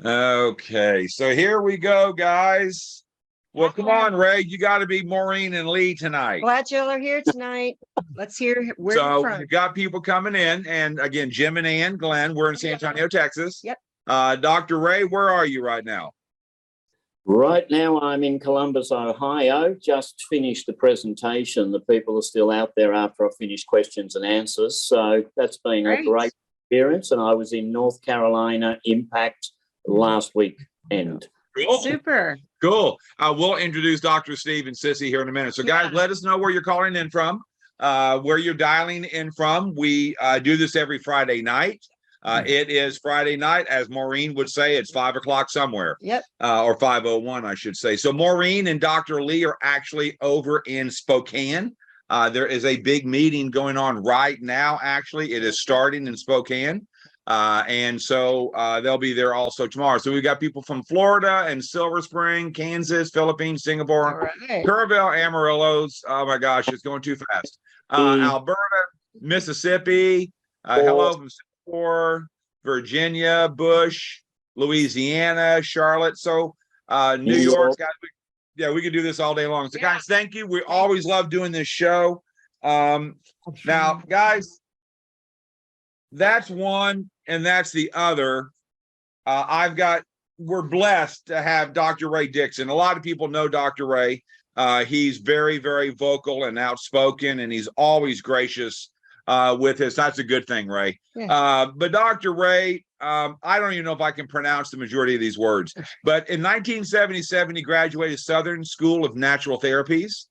Okay, so here we go, guys. Well, come on, Ray. You got to be Maureen and Lee tonight. Glad y'all are here tonight. Let's hear where you're So from. we've got people coming in, and again, Jim and Ann Glenn. We're in San Antonio, Texas. Yep. Dr. Ray, where are you right now? Right now, I'm in Columbus, Ohio. Just finished the presentation. The people are still out there after I finished questions and answers. So that's been a great experience. And I was in North Carolina Impact last weekend. Cool. Super. Cool. We'll introduce Dr. Steve and Sissy here in a minute. So, guys, let us know where you're calling in from, where you're dialing in from. We do this every Friday night. It is Friday night, as Maureen would say. It's 5 o'clock somewhere. Yep. Or 5:01, I should say. So Maureen and Dr. Lee are actually over in Spokane. There is a big meeting going on right now. Actually, it is starting in Spokane. And so they'll be there also tomorrow. So we've got people from Florida and Silver Spring, Kansas, Philippines, Singapore, Kerrville, Amarillo's. Oh my gosh, it's going too fast. Alberta, Mississippi. Hello from Singapore, Virginia, Bush, Louisiana, Charlotte. So New York, guys. We could do this all day long. So guys, thank you. We always love doing this show. Now, guys, that's one. And that's the other. We're blessed to have Dr. Ray Dixon. A lot of people know Dr. Ray. He's very, very vocal and outspoken, and he's always gracious with us. That's a good thing, Ray. Yeah. But Dr. Ray, I don't even know if I can pronounce the majority of these words, but in 1977, he graduated Southern School of Natural Therapies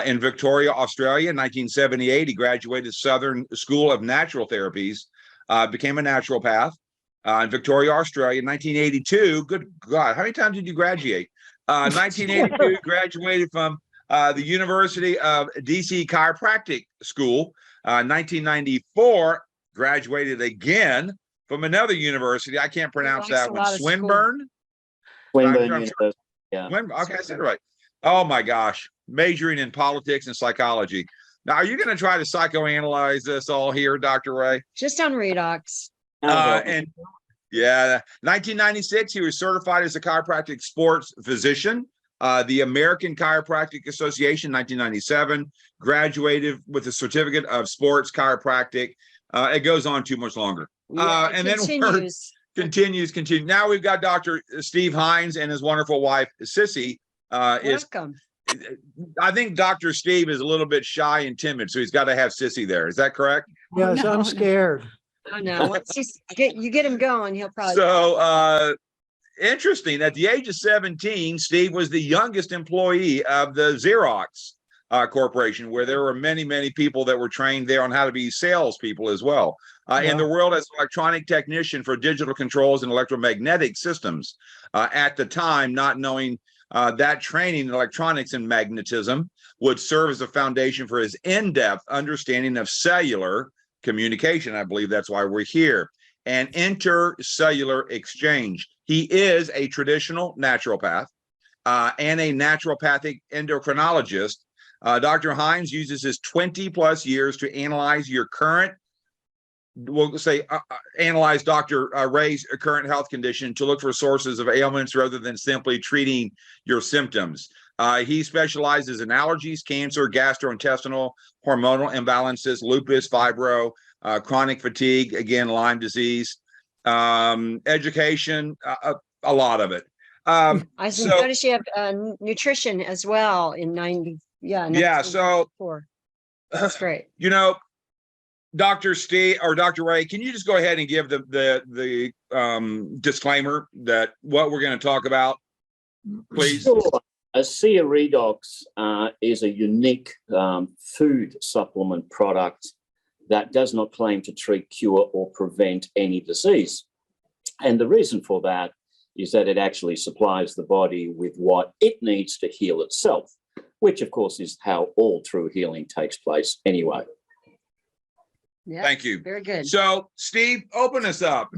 in Victoria, Australia. In 1978, he graduated Southern School of Natural Therapies. Became a naturopath in Victoria, Australia. In 1982, good God, how many times did you graduate? 1982, graduated from the University of DC Chiropractic School. 1994, graduated again from another university. I can't pronounce that one. Swinburne? Swinburne University, yeah. Okay, I said it right. Oh my gosh, majoring in politics and psychology. Now, are you going to try to psychoanalyze this all here, Dr. Ray? Just on Redox. And 1996, he was certified as a chiropractic sports physician. The American Chiropractic Association, 1997, graduated with a certificate of sports chiropractic. It goes on too much longer. And continues. Then continues. Now we've got Dr. Steve Hines and his wonderful wife, Sissy. Welcome. I think Dr. Steve is a little bit shy and timid, so he's got to have Sissy there. Is that correct? Yes, I'm scared. Oh no! Once you get him going, he'll probably. So interesting. At the age of 17, Steve was the youngest employee of the Xerox Corporation, where there were many, many people that were trained there on how to be salespeople as well. In the world as an electronic technician for digital controls and electromagnetic systems. At the time, not knowing that training in electronics and magnetism would serve as a foundation for his in-depth understanding of cellular communication. I believe that's why we're here. And intercellular exchange. He is a traditional naturopath and a naturopathic endocrinologist. Dr. Hines uses his 20 plus years to analyze your current, we'll say, analyze Dr. Ray's current health condition to look for sources of ailments rather than simply treating your symptoms. He specializes in allergies, cancer, gastrointestinal, hormonal imbalances, lupus, fibro, chronic fatigue, again, Lyme disease, education, a lot of it. I noticed you have nutrition as well in 90. Yeah. So that's great. Dr. Steve or Dr. Ray, can you just go ahead and give the disclaimer that what we're going to talk about, please? Sure. Asea Redox is a unique food supplement product that does not claim to treat, cure, or prevent any disease. And the reason for that is that it actually supplies the body with what it needs to heal itself, which, of course, is how all true healing takes place anyway. Yeah, thank you. Very good. So, Steve, open us up.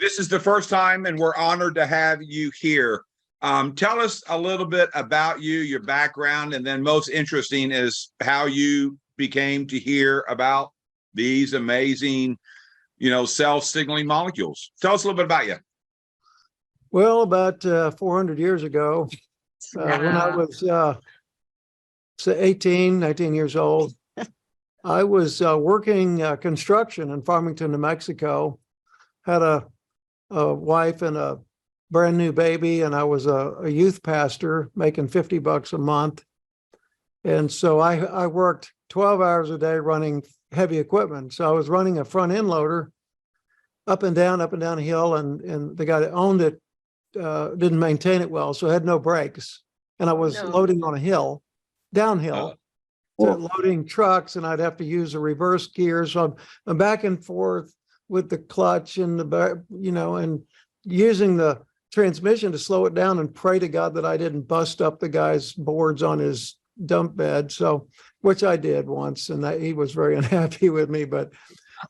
This is the first time, and we're honored to have you here. Tell us a little bit about you, your background, and then most interesting is how you became to hear about these amazing, self-signaling molecules. Tell us a little bit about you. Well, about 400 years ago, when I Wow. was 18, 19 years old, I was working construction in Farmington, New Mexico. Had a wife and a brand new baby, and I was a youth pastor making $50 a month. And so I worked 12 hours a day running heavy equipment. So I was running a front end loader up and down a hill, and the guy that owned it didn't maintain it well, so it had no brakes. And I was No. loading on a hill, downhill, Oh. loading trucks, and I'd have to use a reverse gear. So I'm back and forth with the clutch and and using the transmission to slow it down and pray to God that I didn't bust up the guy's boards on his dump bed. So, which I did once, and he was very unhappy with me. But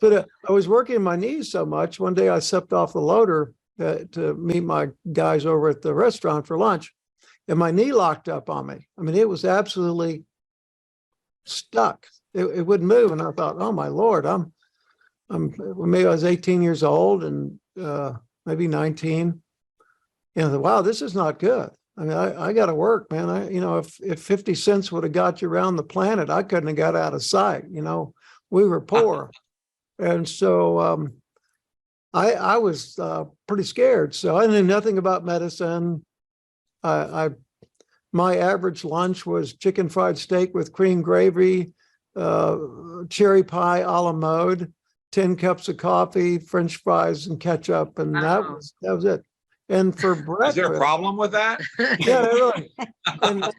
I was working my knees so much. One day I stepped off the loader to meet my guys over at the restaurant for lunch, and my knee locked up on me. I mean, it was absolutely stuck. It wouldn't move. And I thought, oh my Lord, maybe I was 18 years old and maybe 19. And I thought, wow, this is not good. I mean, I got to work, man. If 50 cents would have got you around the planet, I couldn't have got out of sight. We were poor. And so I was pretty scared. So I knew nothing about medicine. My average lunch was chicken fried steak with cream gravy, cherry pie a la mode, 10 cups of coffee, French fries, and ketchup, and that Wow. was it. And for breakfast, Is there a problem with that? yeah, really. And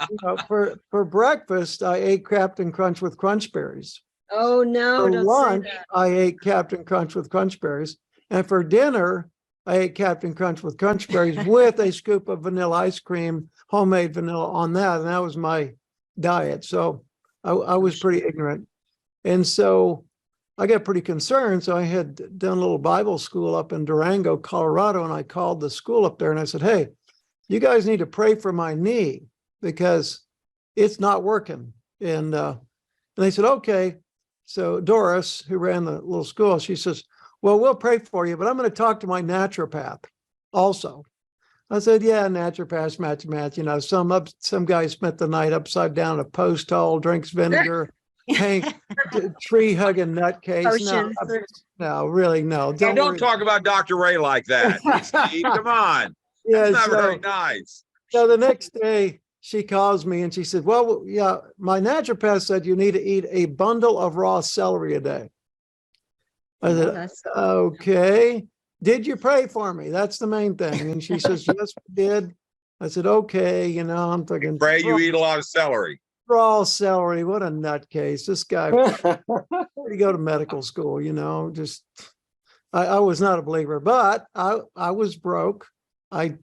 for breakfast, I ate Captain Crunch with Crunch Berries. Oh, no, For don't lunch, say that. I ate Captain Crunch with Crunch Berries, and for dinner, I ate Captain Crunch with Crunch Berries with a scoop of vanilla ice cream, homemade vanilla on that, and that was my diet. So I was pretty ignorant, and so I got pretty concerned. So I had done a little Bible school up in Durango, Colorado, and I called the school up there and I said, "Hey, you guys need to pray for my knee because it's not working." And they said, "Okay." So Doris, who ran the little school, she says, "Well, we'll pray for you, but I'm going to talk to my naturopath also." I said, "Yeah, naturopath, match. Some guy spent the night upside down a post hole, drinks vinegar, Hank, tree hugging nutcase." Potions. No, really, no. Don't worry. talk about Dr. Ray like that, Steve. Come on. Yeah, That's not so- very nice. So the next day she calls me and she said, "Well, yeah, my naturopath said you need to eat a bundle of raw celery a day." I Oh, said, that's- "Okay. Did you pray for me? That's the main thing." And she says, "Yes, we did." I said, "Okay." I'm thinking, Pray you eat a lot of celery. raw celery. What a nutcase. This guy, he go to medical school, just, I was not a believer, but I was broke. I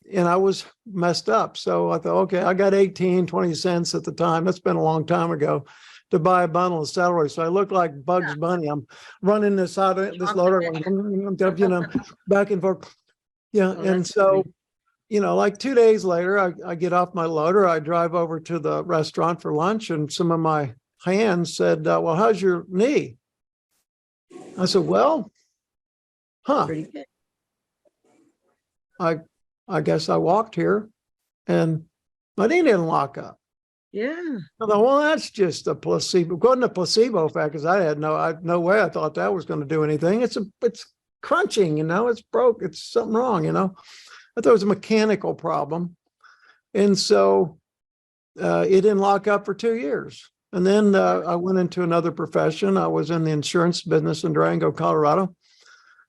was messed up. So I thought, okay, I got 18, 20 cents at the time. That's been a long time ago to buy a bundle of celery. So I look like Bugs Bunny. I'm running this loader, back and forth. Yeah. Oh, And that's so, like 2 days later, I get off my loader. I drive over to the restaurant for lunch, and some of my hands said, "Well, how's your knee?" I said, "Well, Pretty good. I guess I walked here and my knee didn't lock up." Yeah. I thought, well, that's just a placebo. It wasn't a placebo effect because I had no way I thought that was going to do anything. It's crunching, it's broke. It's something wrong, I thought it was a mechanical problem. And so it didn't lock up for 2 years. And then I went into another profession. I was in the insurance business in Durango, Colorado.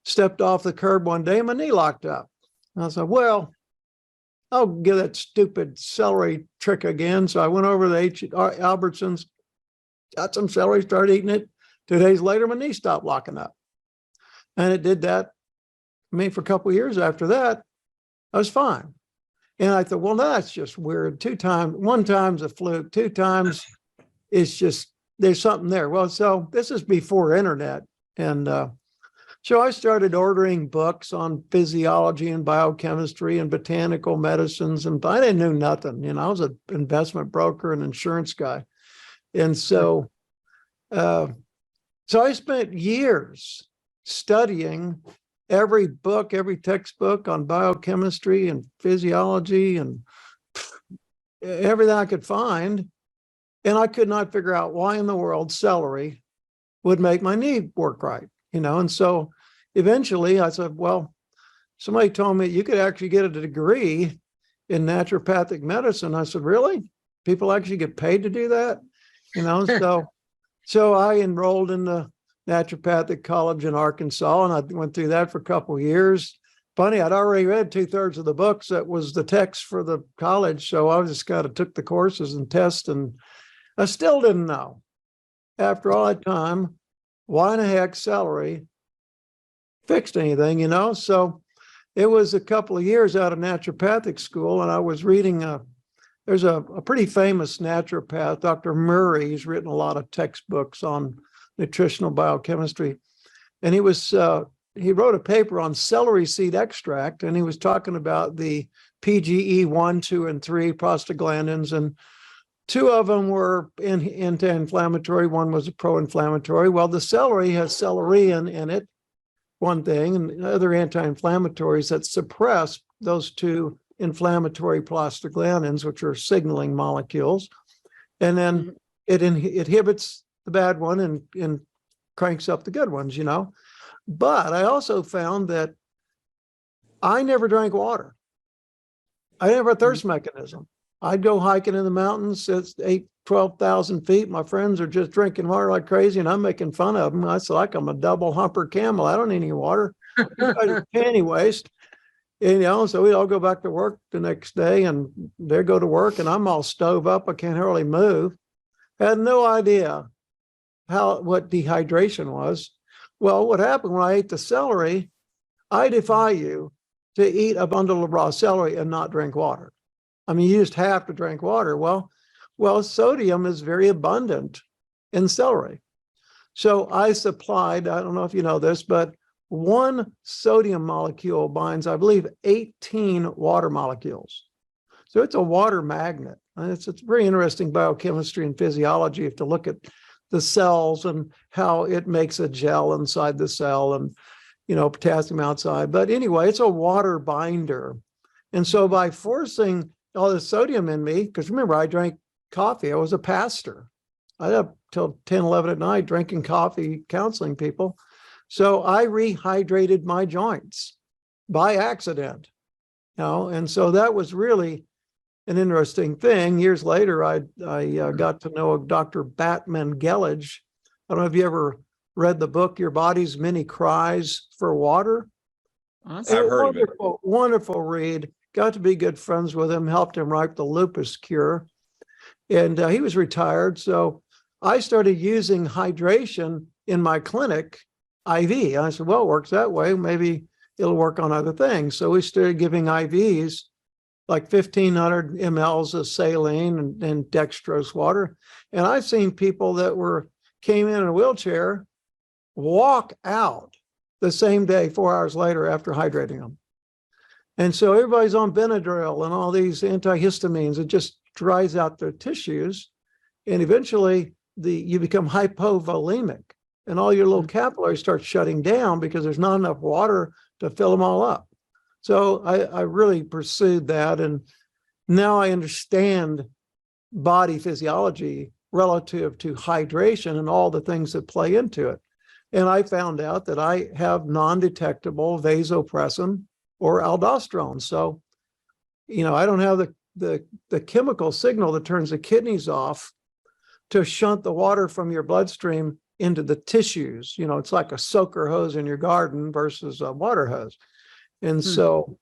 Stepped off the curb one day, my knee locked up. And I said, well, I'll give that stupid celery trick again. So I went over to Albertsons, got some celery, started eating it. 2 days later, my knee stopped locking up. And it did that. For a couple of years after that, I was fine. And I thought, well, that's just weird. One time's a fluke, 2 times it's just, there's something there. Well, so this is before internet. And so I started ordering books on physiology and biochemistry and botanical medicines. And I didn't know nothing. I was an investment broker and insurance guy. And so, so I spent years studying every book, every textbook on biochemistry and physiology and everything I could find. And I could not figure out why in the world celery would make my knee work right, And so eventually I said, well, somebody told me you could actually get a degree in naturopathic medicine. I said, really? People actually get paid to do that? So I enrolled in the naturopathic college in Arkansas, and I went through that for a couple of years. Funny, I'd already read 2/3 of the books that was the text for the college. So I just kind of took the courses and tests, and I still didn't know after all that time why in the heck celery fixed anything, So it was a couple of years out of naturopathic school, and I was reading there's a pretty famous naturopath, Dr. Murray. He's written a lot of textbooks on nutritional biochemistry. And he wrote a paper on celery seed extract, and he was talking about the PGE 1, 2, and 3 prostaglandins, and 2 of them were anti-inflammatory, 1 was a pro-inflammatory. Well, the celery has celeriin in it, one thing, and other anti-inflammatories that suppress those 2 inflammatory prostaglandins, which are signaling molecules. And then it inhibits the bad one and cranks up the good ones, But I also found that I never drank water. I didn't have a thirst mechanism. I'd go hiking in the mountains. It's 12,000 feet. My friends are just drinking water like crazy, and I'm making fun of them. I said, like I'm a double humper camel. I don't need any water. Panty waste. And, so we all go back to work the next day, and they go to work, and I'm all stove up. I can't hardly move. Had no idea what dehydration was. Well, what happened when I ate the celery, I defy you to eat a bundle of raw celery and not drink water. I mean, you just have to drink water. Well, sodium is very abundant in celery. So I supplied, I don't know if you know this, but 1 sodium molecule binds, I believe, 18 water molecules. So it's a water magnet. It's very interesting biochemistry and physiology if to look at the cells and how it makes a gel inside the cell and, potassium outside. But anyway, it's a water binder. And so by forcing all the sodium in me, because remember, I drank coffee. I was a pastor. I up till 10, 11 at night drinking coffee, counseling people. So I rehydrated my joints by accident, and so that was really an interesting thing. Years later, I got to know Dr. Batman Gelage. I don't know if you ever read the book, Your Body's Many Cries for Water. Awesome. I've heard of it. Wonderful read. Got to be good friends with him, helped him write the lupus cure. And he was retired. So I started using hydration in my clinic IV. I said, well, it works that way. Maybe it'll work on other things. So we started giving IVs, like 1,500 mLs of saline and dextrose water. And I've seen people that came in a wheelchair, walk out the same day, 4 hours later after hydrating them. And so everybody's on Benadryl and all these antihistamines. It just dries out their tissues. And eventually you become hypovolemic. And all your little capillaries start shutting down because there's not enough water to fill them all up. So I really pursued that. And now I understand body physiology relative to hydration and all the things that play into it. And I found out that I have non-detectable vasopressin or aldosterone. So, I don't have the chemical signal that turns the kidneys off to shunt the water from your bloodstream into the tissues. It's like a soaker hose in your garden versus a water hose. And so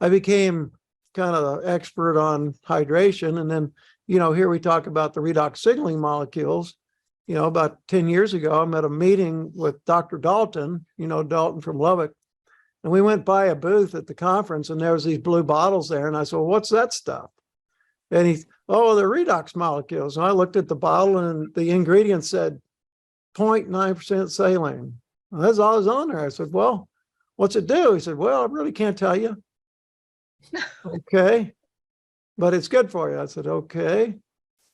I became kind of an expert on hydration. And then, here we talk about the redox signaling molecules. About 10 years ago, I'm at a meeting with Dr. Dalton, Dalton from Lubbock. And we went by a booth at the conference, and there was these blue bottles there. And I said, well, what's that stuff? And they're redox molecules. And I looked at the bottle, and the ingredient said 0.9% saline. Well, that's all that was on there. I said, well, what's it do? He said, well, I really can't tell you. Okay, but it's good for you. I said, okay.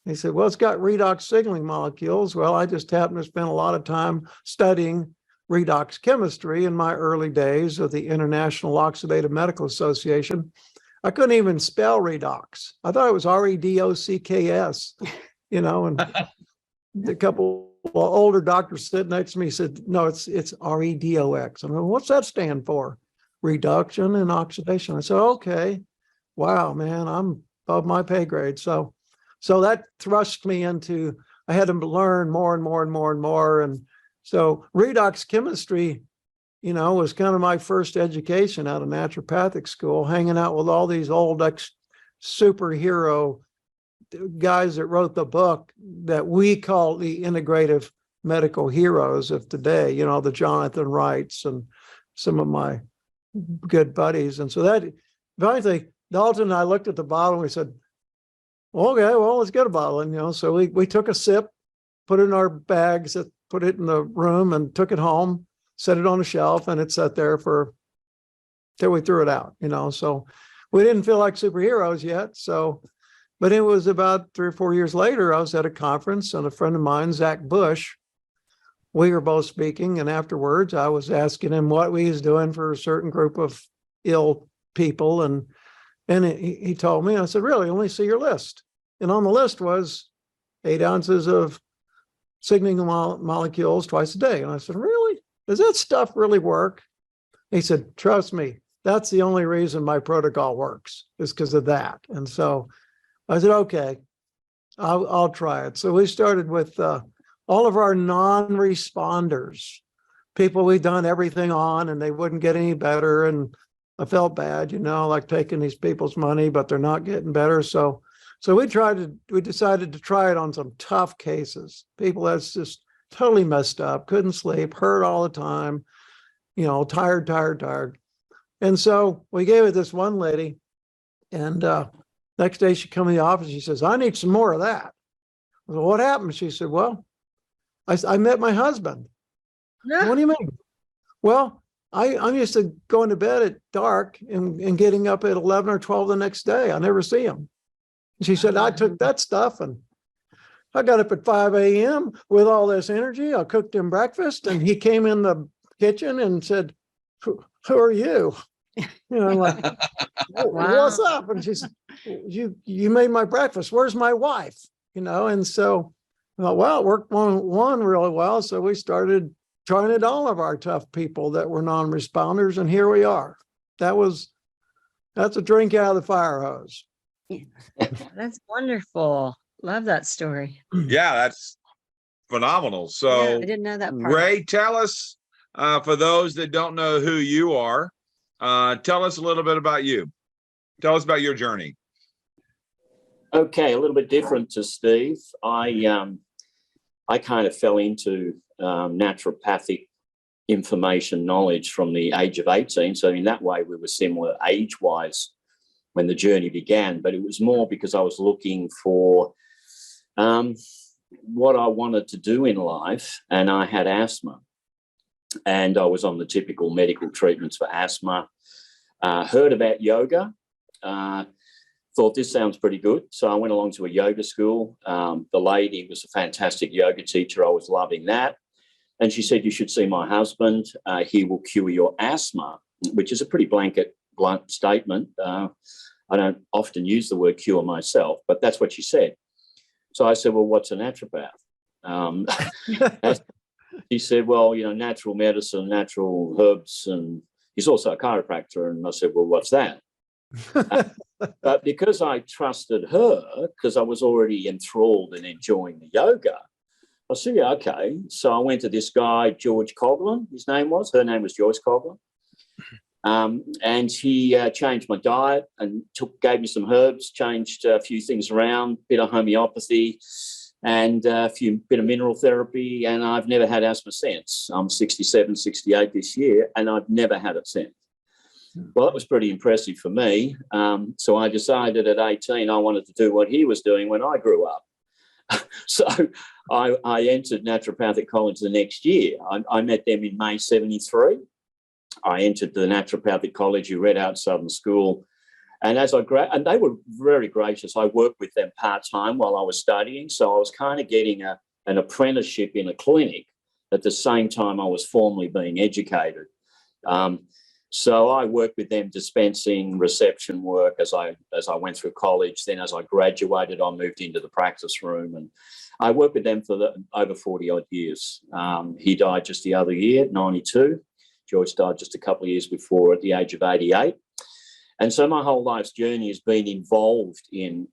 He said, well, it's got redox signaling molecules. Well, I just happened to spend a lot of time studying redox chemistry in my early days of the International Oxidative Medical Association. I couldn't even spell redox. I thought it was REDOCKS, and a couple of older doctors sitting next to me said, no, it's REDOX. I mean, what's that stand for? Reduction and oxidation. I said, okay, wow, man, I'm above my pay grade. So that thrust me into, I had to learn more and more and more and more. And so redox chemistry, was kind of my first education out of naturopathic school, hanging out with all these old superhero guys that wrote the book that we call the integrative medical heroes of today, the Jonathan Wrights and some of my good buddies. And so that eventually Dalton and I looked at the bottle and we said, okay, well, let's get a bottle. And, so we took a sip, put it in our bags, put it in the room and took it home, set it on a shelf, and it sat there till we threw it out, so we didn't feel like superheroes yet. But it was about 3 or 4 years later, I was at a conference and a friend of mine, Zach Bush, we were both speaking. And afterwards I was asking him what he was doing for a certain group of ill people. And he told me, I said, really, only see your list. And on the list was 8 ounces of signaling molecules twice a day. And I said, really? Does that stuff really work? He said, trust me, that's the only reason my protocol works, is because of that. And so I said, okay, I'll try it. So we started with all of our non-responders, people we'd done everything on and they wouldn't get any better. And I felt bad, like taking these people's money, but they're not getting better. So we decided to try it on some tough cases, people that's just totally messed up, couldn't sleep, hurt all the time, tired. And so we gave it this one lady, and next day she come in the office, she says, I need some more of that. I said, what happened? She said, well, I met my husband. What do you mean? Well, I'm used to going to bed at dark and getting up at 11 or 12 the next day. I never see him. She said, I took that stuff and I got up at 5 a.m. with all this energy. I cooked him breakfast and he came in the kitchen and said, who are you? Like, what's up? And she said, you made my breakfast. Where's my wife? And so I thought, well, it worked one really well. So we started trying it all of our tough people that were non-responders. And here we are. That's a drink out of the fire hose. That's wonderful. Love that story. Yeah, that's phenomenal. So I didn't know that part. Ray, tell us, for those that don't know who you are, tell us a little bit about you. Tell us about your journey. Okay, a little bit different to Steve. I kind of fell into naturopathic information knowledge from the age of 18. So in that way, we were similar age-wise when the journey began, but it was more because I was looking for what I wanted to do in life, and I had asthma. And I was on the typical medical treatments for asthma. Heard about yoga, thought this sounds pretty good. So I went along to a yoga school. The lady was a fantastic yoga teacher. I was loving that. And she said, you should see my husband. He will cure your asthma, which is a pretty blunt statement. I don't often use the word cure myself, but that's what she said. So I said, well, what's a naturopath? She said, well, natural medicine, natural herbs, and he's also a chiropractor. And I said, well, what's that? But because I trusted her, because I was already enthralled and enjoying the yoga, I said, yeah, okay. So I went to this guy, George Coughlin, his name was. Her name was Joyce Coughlin. And he changed my diet and gave me some herbs, changed a few things around, bit of homeopathy and a bit of mineral therapy. And I've never had asthma since. I'm 67, 68 this year, and I've never had it since. Well, that was pretty impressive for me. So I decided at 18 I wanted to do what he was doing when I grew up. So I entered naturopathic college the next year. I met them in May 73. I entered the naturopathic college you read out Southern School. And and they were very gracious. I worked with them part-time while I was studying. So I was kind of getting an apprenticeship in a clinic at the same time I was formally being educated. So I worked with them dispensing reception work as I went through college. Then as I graduated, I moved into the practice room, and I worked with them for over 40 odd years. He died just the other year, 92. George died just a couple of years before at the age of 88. And so my whole life's journey has been involved in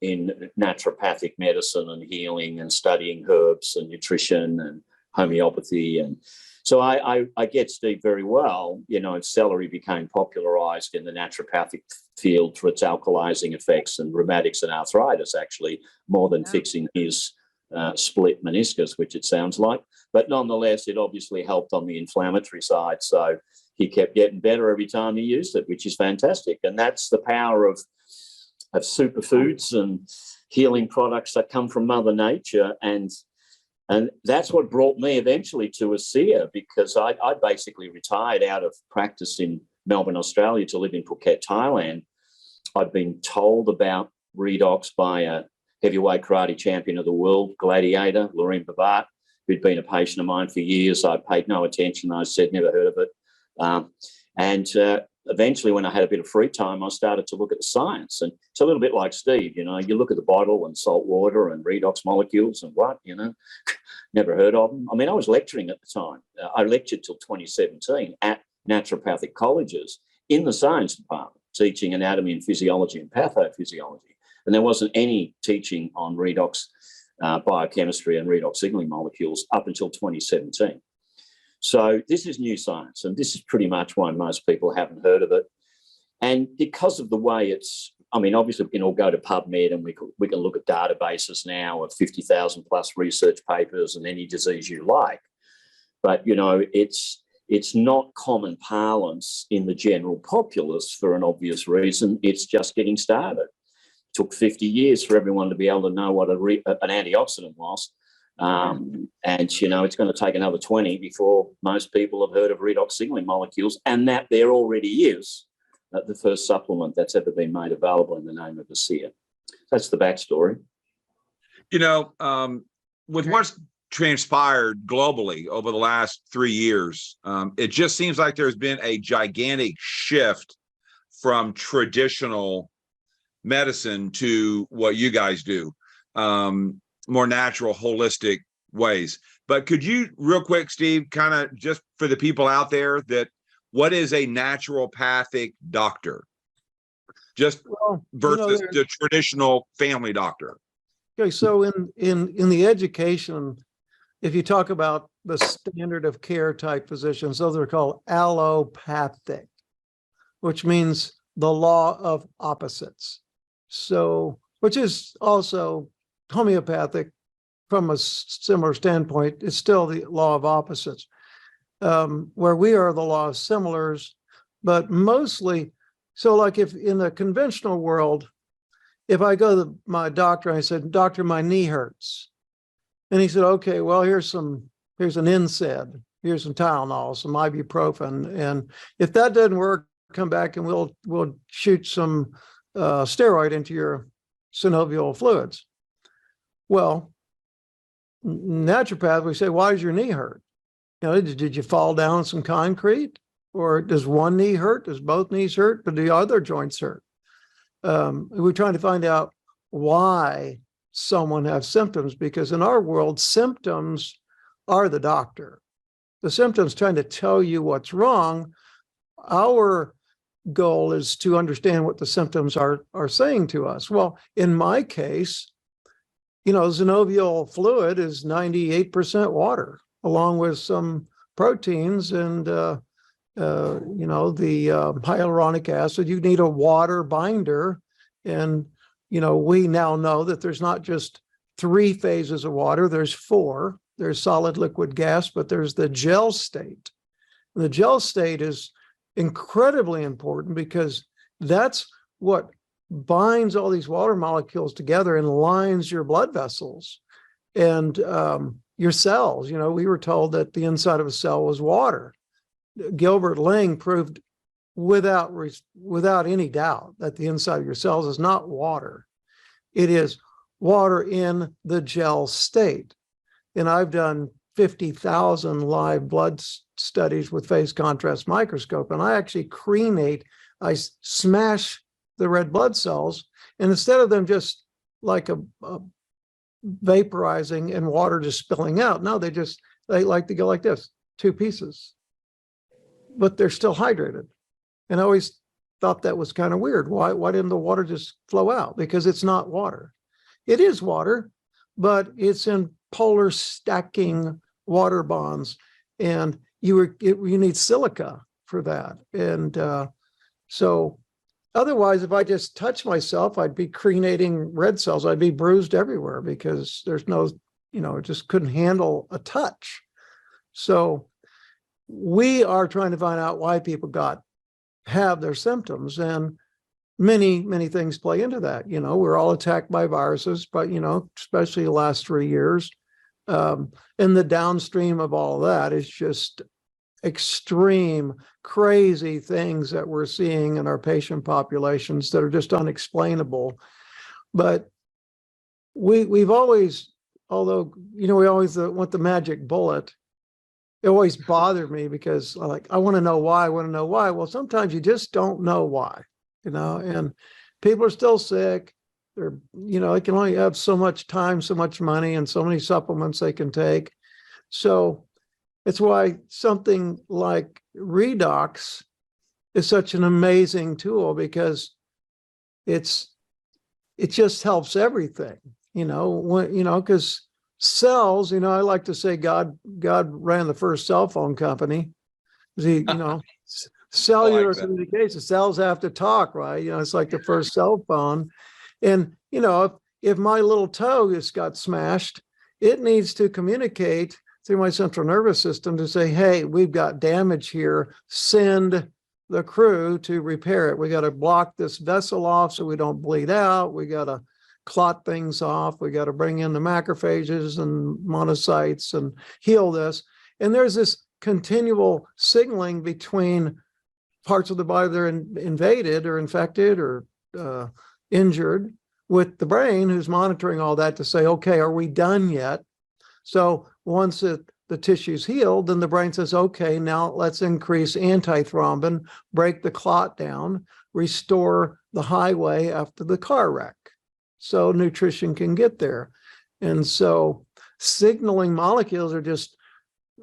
naturopathic medicine and healing and studying herbs and nutrition and homeopathy. And so I get Steve very well. You know, celery became popularized in the naturopathic field for its alkalizing effects and rheumatics and arthritis, actually, more than fixing his split meniscus, which it sounds like. But nonetheless, it obviously helped on the inflammatory side. So he kept getting better every time he used it, which is fantastic. And that's the power of superfoods and healing products that come from Mother Nature. And that's what brought me eventually to Asea, because I basically retired out of practice in Melbourne, Australia, to live in Phuket, Thailand. I'd been told about Redox by a heavyweight karate champion of the world, gladiator, Lorraine Babat, who'd been a patient of mine for years. I paid no attention. I said, never heard of it. Eventually, when I had a bit of free time, I started to look at the science. And it's a little bit like Steve, you know, you look at the bottle and salt water and redox molecules and what, you know, never heard of them. I mean, I was lecturing at the time. I lectured till 2017 at naturopathic colleges in the science department, teaching anatomy and physiology and pathophysiology. And there wasn't any teaching on redox biochemistry and redox signaling molecules up until 2017. So this is new science, and this is pretty much why most people haven't heard of it. And because of the way it's, I mean, obviously we can all go to PubMed and we can look at databases now of 50,000 plus research papers and any disease you like. But, you know, it's not common parlance in the general populace for an obvious reason. It's just getting started. It took 50 years for everyone to be able to know what an antioxidant was. And, you know, it's going to take another 20 before most people have heard of redox signaling molecules, and that there already is the first supplement that's ever been made available in the name of Asea. That's the backstory. You know, with what's transpired globally over the last 3 years, it just seems like there's been a gigantic shift from traditional medicine to what you guys do. More natural, holistic ways. But could you, real quick, Steve, kind of just for the people out there, that what is a naturopathic doctor? Just versus the traditional family doctor. Okay, so in the education, if you talk about the standard of care type physicians, those are called allopathic, which means the law of opposites. So, which is also homeopathic from a similar standpoint. It's still the law of opposites, where we are the law of similars, but mostly, so like if in the conventional world, if I go to my doctor and I said, doctor, my knee hurts. And he said, okay, well, here's an NSAID, here's some Tylenol, some ibuprofen. And if that doesn't work, come back and we'll shoot some steroid into your synovial fluids. Well, naturopath, we say, why does your knee hurt? You know, did you fall down some concrete? Or does one knee hurt? Does both knees hurt? Or do the other joints hurt? We're trying to find out why someone has symptoms, because in our world, symptoms are the doctor. The symptoms trying to tell you what's wrong. Our goal is to understand what the symptoms are saying to us. Well, in my case, you know, synovial fluid is 98% water, along with some proteins and, you know, the hyaluronic acid. You need a water binder. And, you know, we now know that there's not just 3 phases of water, there's 4. There's solid, liquid, gas, but there's the gel state. And the gel state is incredibly important because that's what binds all these water molecules together and lines your blood vessels and your cells. You know, we were told that the inside of a cell was water. Gilbert Ling proved without any doubt that the inside of your cells is not water. It is water in the gel state. And I've done 50,000 live blood studies with phase contrast microscope. And I actually crenate, I smash the red blood cells, and instead of them just like a vaporizing and water just spilling out, no, they like to go like this, 2 pieces, but they're still hydrated. And I always thought that was kind of weird. Why didn't the water just flow out? Because it's not water. It is water, but it's in polar stacking water bonds, and you need silica for that. And so otherwise, if I just touch myself, I'd be creating red cells. I'd be bruised everywhere because there's no, it just couldn't handle a touch. So we are trying to find out why people have their symptoms, and many things play into that. We're all attacked by viruses, but especially the last 3 years, and the downstream of all that is just extreme, crazy things that we're seeing in our patient populations that are just unexplainable. But we've always, although we always want the magic bullet, it always bothered me because I want to know why. Well, sometimes you just don't know why, and people are still sick. They're, they can only have so much time, so much money, and so many supplements they can take. So it's why something like Redox is such an amazing tool, because it just helps everything, because cells, I like to say God ran the first cell phone company. Cellular communication, cells have to talk, right? It's like the first cell phone. And, if my little toe just got smashed, it needs to communicate through my central nervous system to say, hey, we've got damage here. Send the crew to repair it. We got to block this vessel off so we don't bleed out. We got to clot things off. We got to bring in the macrophages and monocytes and heal this. And there's this continual signaling between parts of the body that are invaded or infected or injured, with the brain, who's monitoring all that to say, okay, are we done yet? So once the tissue's healed, then the brain says, okay, now let's increase antithrombin, break the clot down, restore the highway after the car wreck, so nutrition can get there. And so signaling molecules are just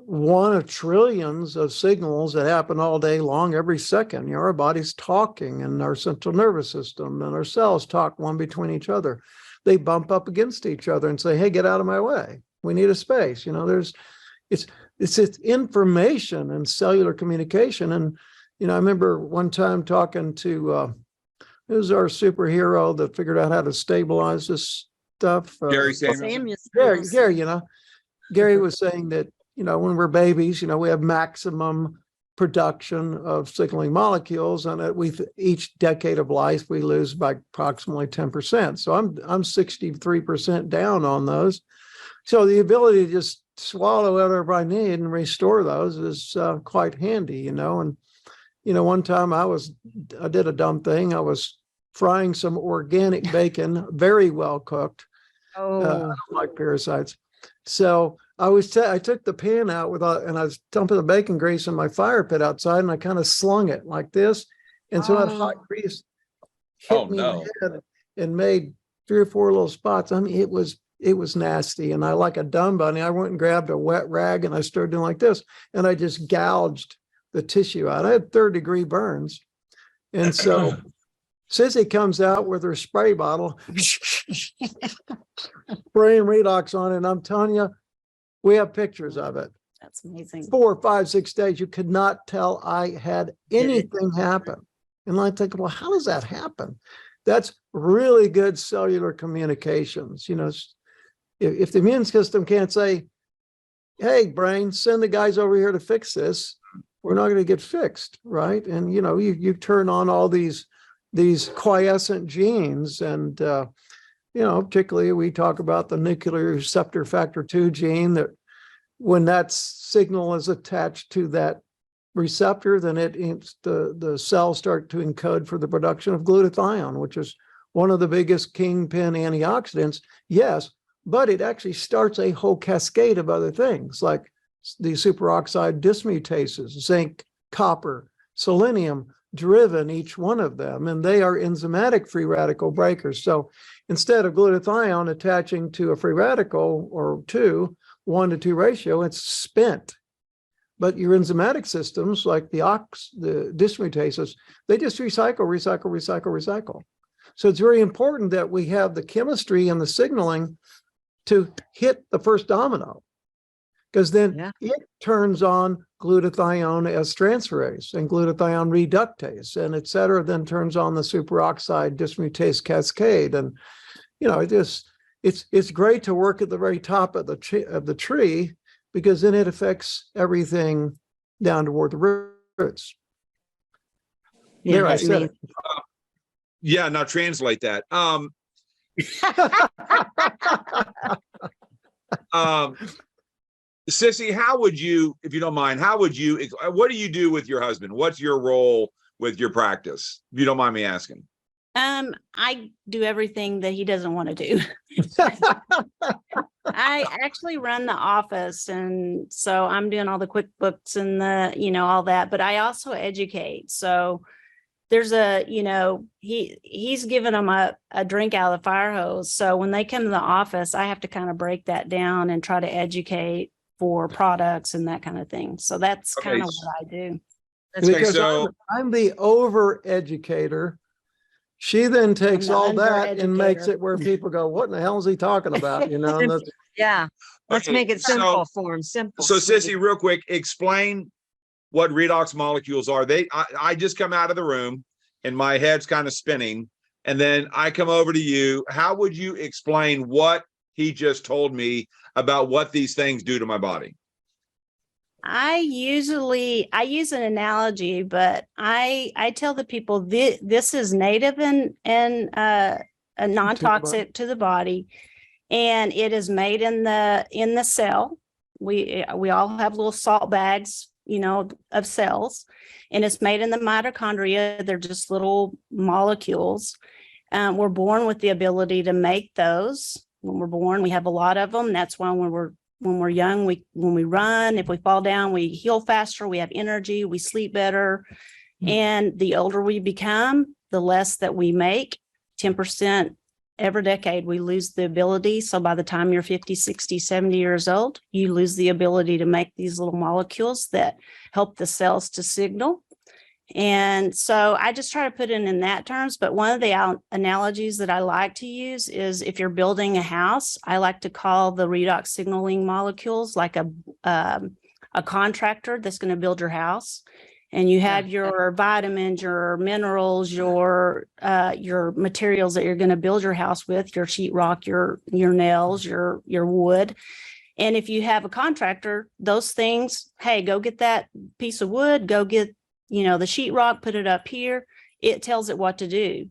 one of trillions of signals that happen all day long, every second. Our body's talking, and our central nervous system and our cells talk one between each other. They bump up against each other and say, hey, get out of my way. We need a space. It's information and cellular communication. And, I remember one time talking to, who's our superhero that figured out how to stabilize this stuff? Gary Samuels. Gary, Gary was saying that, when we're babies, we have maximum production of signaling molecules, and each decade of life, we lose by approximately 10%. So I'm 63% down on those. So the ability to just swallow whatever I need and restore those is quite handy, And, one time I did a dumb thing. I was frying some organic bacon, very well cooked. I don't like parasites. So I took the pan out and I was dumping the bacon grease in my fire pit outside, and I kind of slung it like this. And so that hot grease hit me in the head and made 3 or 4 little spots. I mean, it was nasty. And I, like a dumb bunny, I went and grabbed a wet rag and I started doing like this, and I just gouged the tissue out. I had 3rd-degree burns. And so Sissy comes out with her spray bottle, spraying Redox on it. And I'm telling you, we have pictures of it. That's amazing. 4, 5, 6 days, you could not tell I had anything happen. And I think, well, how does that happen? That's really good cellular communications. If the immune system can't say, hey, brain, send the guys over here to fix this, we're not going to get fixed, right? And, you turn on all these quiescent genes, and, particularly we talk about the nuclear receptor factor 2 gene, that when that signal is attached to that receptor, then the cells start to encode for the production of glutathione, which is one of the biggest kingpin antioxidants. Yes, but it actually starts a whole cascade of other things like the superoxide dismutases, zinc, copper, selenium, driven each one of them, and they are enzymatic free radical breakers. So instead of glutathione attaching to a free radical or 1-to-2 ratio, it's spent. But your enzymatic systems, like the dismutases, they just recycle. So it's very important that we have the chemistry and the signaling to hit the first domino, because then it turns on glutathione S-transferase and glutathione reductase, and et cetera, then turns on the superoxide dismutase cascade. And, you know, it's great to work at the very top of the tree, because then it affects everything down toward the roots. Yeah, There, I said it. Yeah, now translate that. Sissy, how would you, if you don't mind, what do you do with your husband? What's your role with your practice? If you don't mind me asking. I do everything that he doesn't want to do. I actually run the office, and so I'm doing all the QuickBooks and all that, but I also educate. So there's he's giving them a drink out of the fire hose. So when they come to the office, I have to kind of break that down and try to educate for products and that kind of thing. So that's kind of what I do. Because I'm the over-educator. She then takes all that and makes it where people go, what in the hell is he talking about? Yeah. Let's make it simple for him. Simple. So Sissy, real quick, explain what redox molecules are. I just come out of the room and my head's kind of spinning, and then I come over to you. How would you explain what he just told me about what these things do to my body? I use an analogy, but I tell the people this is native and non-toxic to the body, and it is made in the cell. We all have little salt bags, of cells, and it's made in the mitochondria. They're just little molecules. We're born with the ability to make those. When we're born, we have a lot of them. That's why when we're young, when we run, if we fall down, we heal faster, we have energy, we sleep better. And the older we become, the less that we make. 10% every decade, we lose the ability. So by the time you're 50, 60, 70 years old, you lose the ability to make these little molecules that help the cells to signal. And so I just try to put it in that terms. But one of the analogies that I like to use is if you're building a house, I like to call the redox signaling molecules like a contractor that's going to build your house. And you have your vitamins, your minerals, your materials that you're going to build your house with, your sheetrock, your nails, your wood. And if you have a contractor, those things, hey, go get that piece of wood, go get the sheetrock, put it up here, it tells it what to do.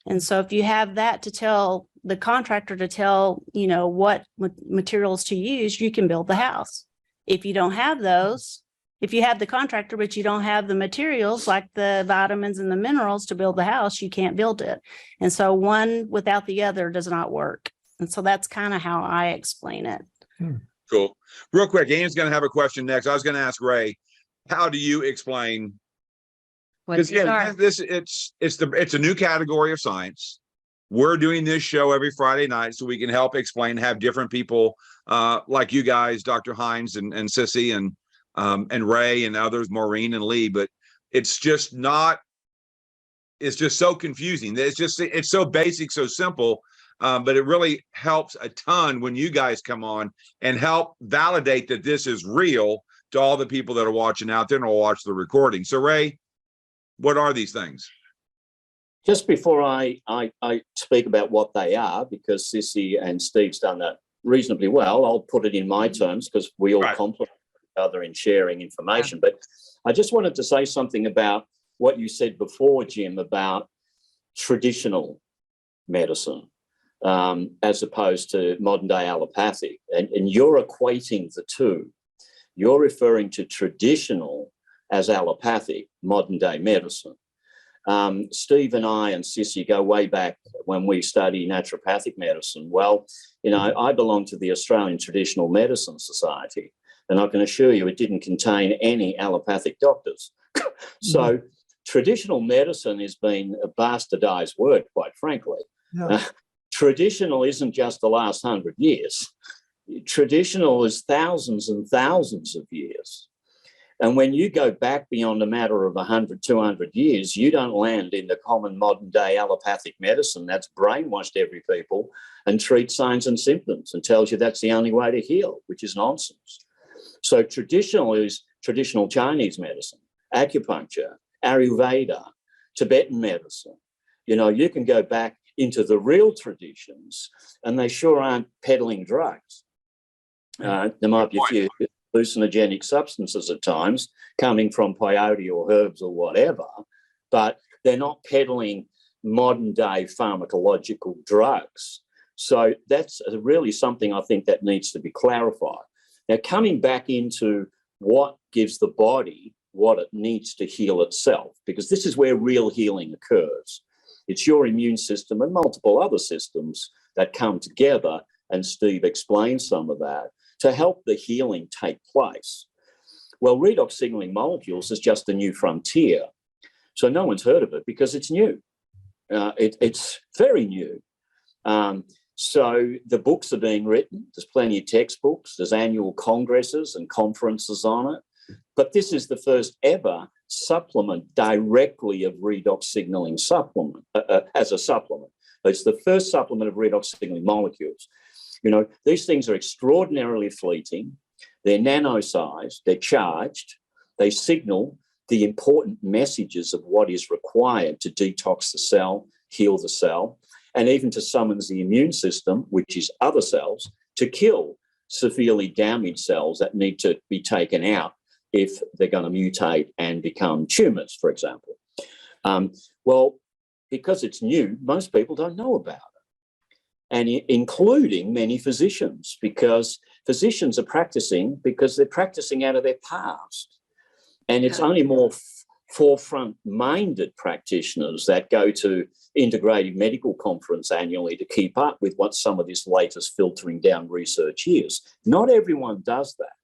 And so if you have that to tell the contractor to tell, what materials to use, you can build the house. If you don't have those, if you have the contractor, but you don't have the materials like the vitamins and the minerals to build the house, you can't build it. And so one without the other does not work. And so that's kind of how I explain it. Cool. Real quick, Ian's going to have a question next. I was going to ask Ray, how do you explain? Because it's a new category of science. We're doing this show every Friday night so we can help explain, have different people like you guys, Dr. Hines and Sissy and Ray and others, Maureen and Lee, but it's just so confusing. It's so basic, so simple, but it really helps a ton when you guys come on and help validate that this is real to all the people that are watching out there and will watch the recording. So Ray, what are these things? Just before I speak about what they are, because Sissy and Steve's done that reasonably well, I'll put it in my terms because we all complement each other in sharing information. But I just wanted to say something about what you said before, Jim, about traditional medicine as opposed to modern day allopathic. And you're equating the two. You're referring to traditional as allopathic, modern day medicine. Steve and I and Sissy go way back when we study naturopathic medicine. Well, you know, I belong to the Australian Traditional Medicine Society, and I can assure you it didn't contain any allopathic doctors. So traditional medicine has been a bastardized word, quite frankly. Yeah. Traditional isn't just the last 100 years. Traditional is thousands and thousands of years. And when you go back beyond a matter of 100, 200 years, you don't land in the common modern day allopathic medicine that's brainwashed every people and treats signs and symptoms and tells you that's the only way to heal, which is nonsense. So traditional is traditional Chinese medicine, acupuncture, Ayurveda, Tibetan medicine. You know, you can go back into the real traditions and they sure aren't peddling drugs. There might be a few hallucinogenic substances at times coming from peyote or herbs or whatever, but they're not peddling modern day pharmacological drugs. So that's really something I think that needs to be clarified. Now, coming back into what gives the body what it needs to heal itself, because this is where real healing occurs. It's your immune system and multiple other systems that come together, and Steve explains some of that, to help the healing take place. Well, redox signaling molecules is just a new frontier. So no one's heard of it because it's new. It's very new. So the books are being written. There's plenty of textbooks. There's annual congresses and conferences on it. But this is the first ever supplement directly of redox signaling supplement as a supplement. It's the first supplement of redox signaling molecules. You know, these things are extraordinarily fleeting. They're nano-sized, they're charged, they signal the important messages of what is required to detox the cell, heal the cell, and even to summons the immune system, which is other cells, to kill severely damaged cells that need to be taken out if they're going to mutate and become tumours, for example. Well, because it's new, most people don't know about it. And including many physicians, because physicians are practicing because they're practicing out of their past. And it's only more forefront-minded practitioners that go to integrative medical conference annually to keep up with what some of this latest filtering down research is. Not everyone does that.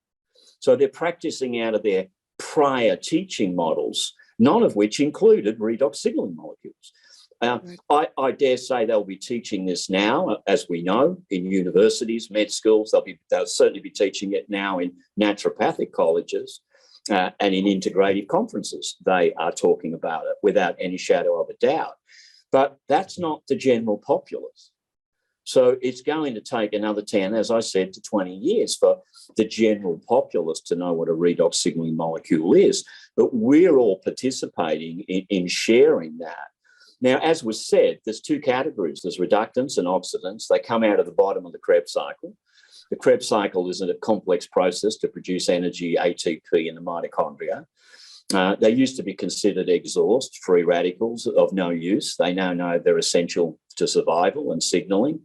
So they're practicing out of their prior teaching models, none of which included redox signaling molecules. I dare say they'll be teaching this now, as we know, in universities, med schools. They'll certainly be teaching it now in naturopathic colleges and in integrative conferences. They are talking about it without any shadow of a doubt. But that's not the general populace. So it's going to take another 10, as I said, to 20 years for the general populace to know what a redox signaling molecule is. But we're all participating in sharing that. Now, as was said, there's two categories. There's reductants and oxidants. They come out of the bottom of the Krebs cycle. The Krebs cycle is a complex process to produce energy, ATP, in the mitochondria. They used to be considered exhaust, free radicals of no use. They now know they're essential to survival and signaling.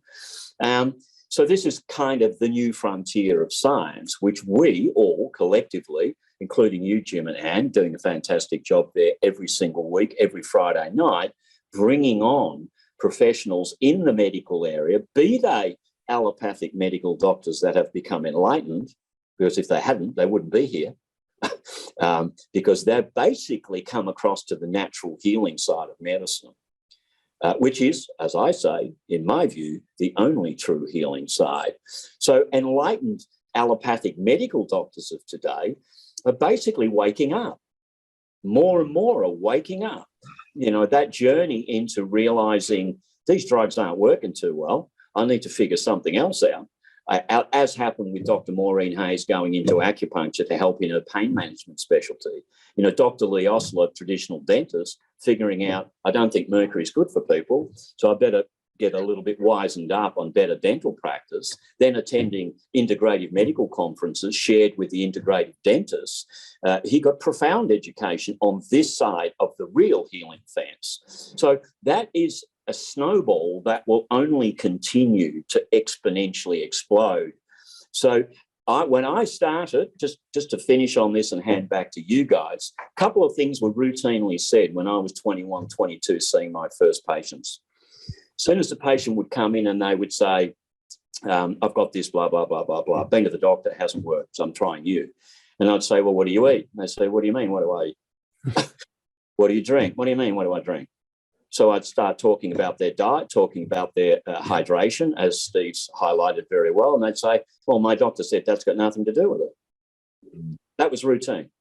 So this is kind of the new frontier of science, which we all collectively, including you, Jim and Anne, doing a fantastic job there every single week, every Friday night, bringing on professionals in the medical area, be they allopathic medical doctors that have become enlightened, because if they hadn't, they wouldn't be here, because they've basically come across to the natural healing side of medicine, which is, as I say, in my view, the only true healing side. So enlightened allopathic medical doctors of today are basically waking up. More and more are waking up. You know, that journey into realizing these drugs aren't working too well. I need to figure something else out. As happened with Dr. Maureen Hayes going into acupuncture to help in her pain management specialty. You know, Dr. Lee Osler, traditional dentist, figuring out, I don't think mercury is good for people, so I better get a little bit wizened up on better dental practice, then attending integrative medical conferences shared with the integrative dentists. He got profound education on this side of the real healing fence. So that is a snowball that will only continue to exponentially explode. So when I started, just to finish on this and hand back to you guys, a couple of things were routinely said when I was 21, 22, seeing my first patients. As soon as the patient would come in and they would say, I've got this, blah, blah, blah, blah, blah. Been to the doctor, it hasn't worked, so I'm trying you. And I'd say, well, what do you eat? And they say, what do you mean, what do I eat? What do you drink? What do you mean, what do I drink? So I'd start talking about their diet, talking about their hydration, as Steve's highlighted very well. And they'd say, well, my doctor said that's got nothing to do with it. That was routine.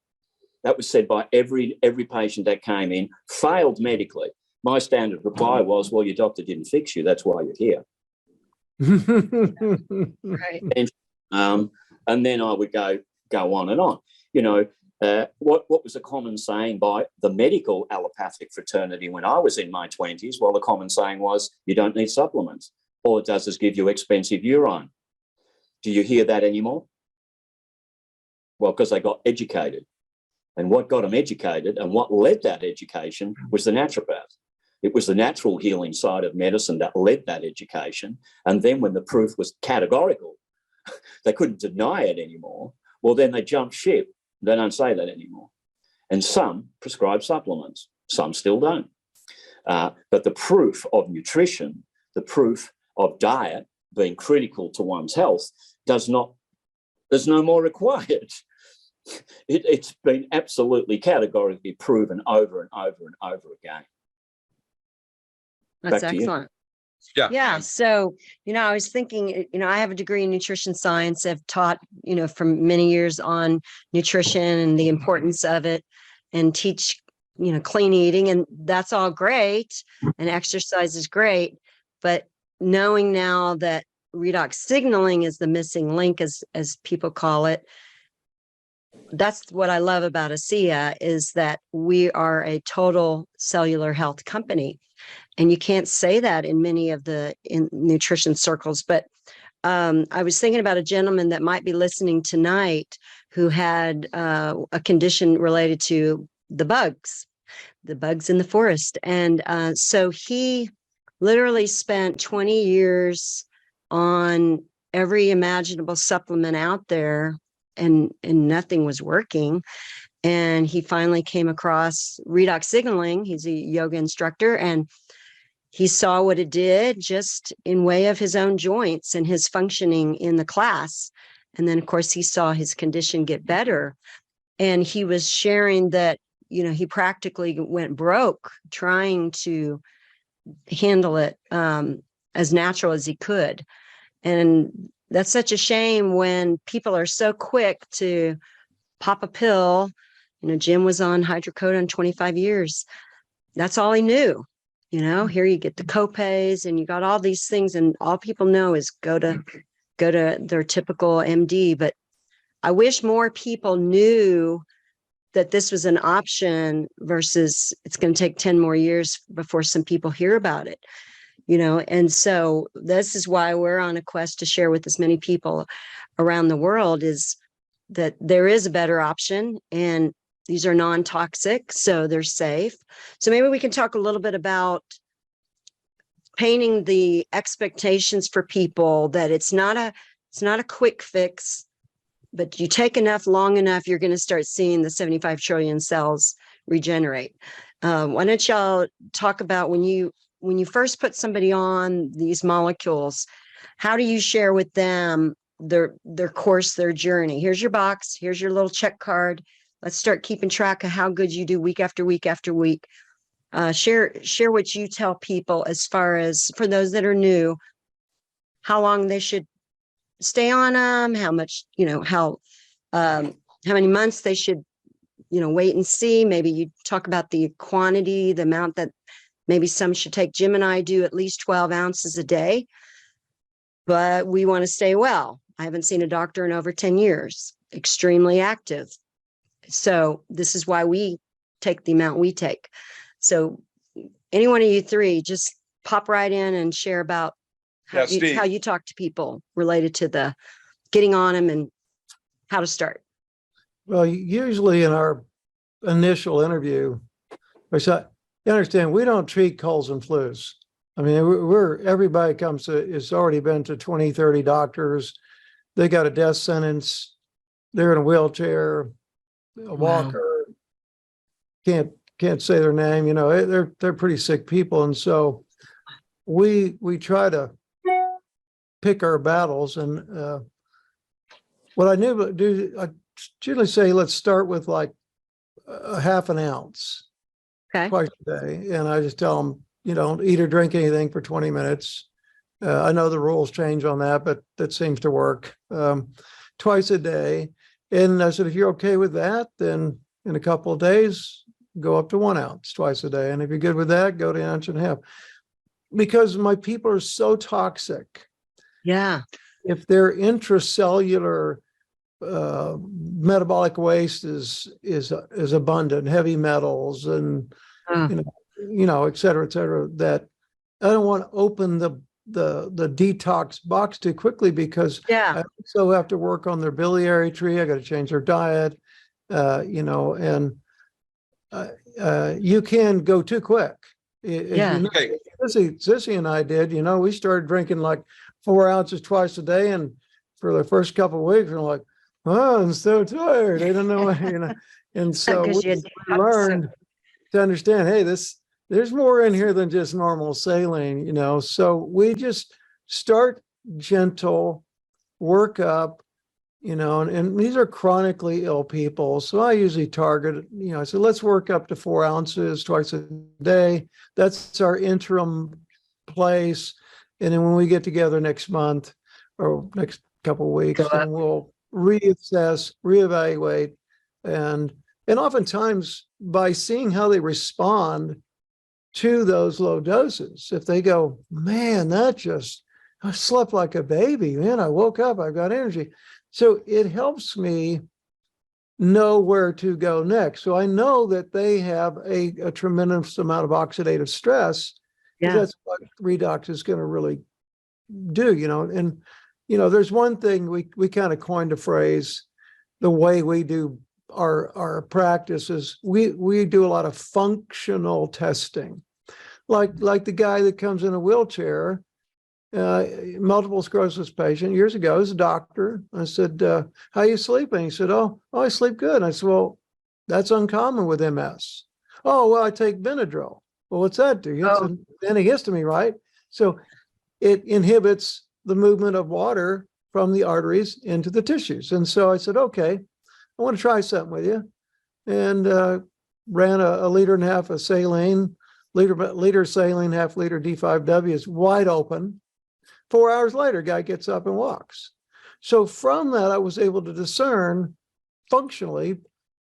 That was said by every patient that came in, failed medically. My standard reply was, well, your doctor didn't fix you. That's why you're here. Right. And then I would go on and on. You know, what was a common saying by the medical allopathic fraternity when I was in my 20s? Well, the common saying was, you don't need supplements. All it does is give you expensive urine. Do you hear that anymore? Well, because they got educated. And what got them educated and what led that education was the naturopath. It was the natural healing side of medicine that led that education. And then when the proof was categorical, they couldn't deny it anymore. Well, then they jumped ship. They don't say that anymore. And some prescribe supplements. Some still don't. But the proof of nutrition, the proof of diet being critical to one's health there's no more required. It's been absolutely categorically proven over and over and over again. That's Back to you. excellent. Yeah. Yeah. So, I was thinking, I have a degree in nutrition science. I've taught, from many years on nutrition and the importance of it, and teach, clean eating, and that's all great. And exercise is great. But knowing now that redox signaling is the missing link, as people call it, that's what I love about Asea, is that we are a total cellular health company. And you can't say that in many of in nutrition circles. But I was thinking about a gentleman that might be listening tonight who had a condition related to the bugs in the forest. And so he literally spent 20 years on every imaginable supplement out there, and nothing was working. And he finally came across redox signaling. He's a yoga instructor, and he saw what it did just in way of his own joints and his functioning in the class. And then, of course, he saw his condition get better. And he was sharing that, he practically went broke trying to handle it as natural as he could. And that's such a shame when people are so quick to pop a pill. Jim was on hydrocodone 25 years. That's all he knew. Here you get the copays and you got all these things, and all people know is go to their typical MD. But I wish more people knew that this was an option versus it's going to take 10 more years before some people hear about it. And so this is why we're on a quest to share with as many people around the world, is that there is a better option, and these are non-toxic, so they're safe. So maybe we can talk a little bit about painting the expectations for people that it's not a quick fix, but you take enough long enough, you're going to start seeing the 75 trillion cells regenerate. Why don't y'all talk about when you first put somebody on these molecules, how do you share with them their course, their journey? Here's your box. Here's your little check card. Let's start keeping track of how good you do week after week after week. Share what you tell people as far as, for those that are new, how long they should stay on them, how much, how many months they should, wait and see. Maybe you talk about the quantity, the amount that maybe some should take. Jim and I do at least 12 ounces a day, but we want to stay well. I haven't seen a doctor in over 10 years, extremely active. So this is why we take the amount we take. So any one of you three, just pop right in and share about how you talk to people related to the getting on them and how to start. Well, usually in our initial interview, you understand, we don't treat colds and flus. I mean, everybody has already been to 20, 30 doctors. they got a death sentence. They're in a wheelchair, a walker, can't say their name. You know, they're pretty sick people, and so we try to pick our battles. And what I knew to do, I generally say, let's start with like a half an ounce twice a day, and I just tell them, you don't eat or drink anything for 20 minutes. I know the rules change on that, but that seems to work. Twice a day. And I said, if you're okay with that, then in a couple of days, go up to 1 ounce twice a day. And if you're good with that, go to 1.5 ounces. Because my people are so toxic. Yeah. If their intracellular metabolic waste is abundant, heavy metals and et cetera, that I don't want to open the detox box too quickly, because I also have to work on their biliary tree. I got to change their diet, and you can go too quick. Sissy and I did, we started drinking like 4 ounces twice a day. And for the first couple of weeks, we're like, oh, I'm so tired. I don't know, And so we learned to understand, hey, there's more in here than just normal saline, So we just start gentle, work up, and these are chronically ill people. So I usually target, I said, let's work up to 4 ounces twice a day. That's our interim place. And then when we get together next month or next couple of weeks, then we'll reassess, reevaluate. And oftentimes by seeing how they respond to those low doses, if they go, man, I slept like a baby, man, I woke up, I've got energy. So it helps me know where to go next. So I know that they have a tremendous amount of oxidative stress. That's what Redox is going to really do, and, there's one thing we kind of coined a phrase, the way we do our practice is we do a lot of functional testing, like the guy that comes in a wheelchair, multiple sclerosis patient years ago, as a doctor. I said, how are you sleeping? He said, oh, I sleep good. And I said, well, that's uncommon with MS. Oh, well, I take Benadryl. Well, what's that do? It's an antihistamine, right? So it inhibits the movement of water from the arteries into the tissues. And so I said, okay, I want to try something with you. And ran a 1.5 liters of saline, liter saline, half liter D5W is wide open. 4 hours later, guy gets up and walks. So from that, I was able to discern functionally.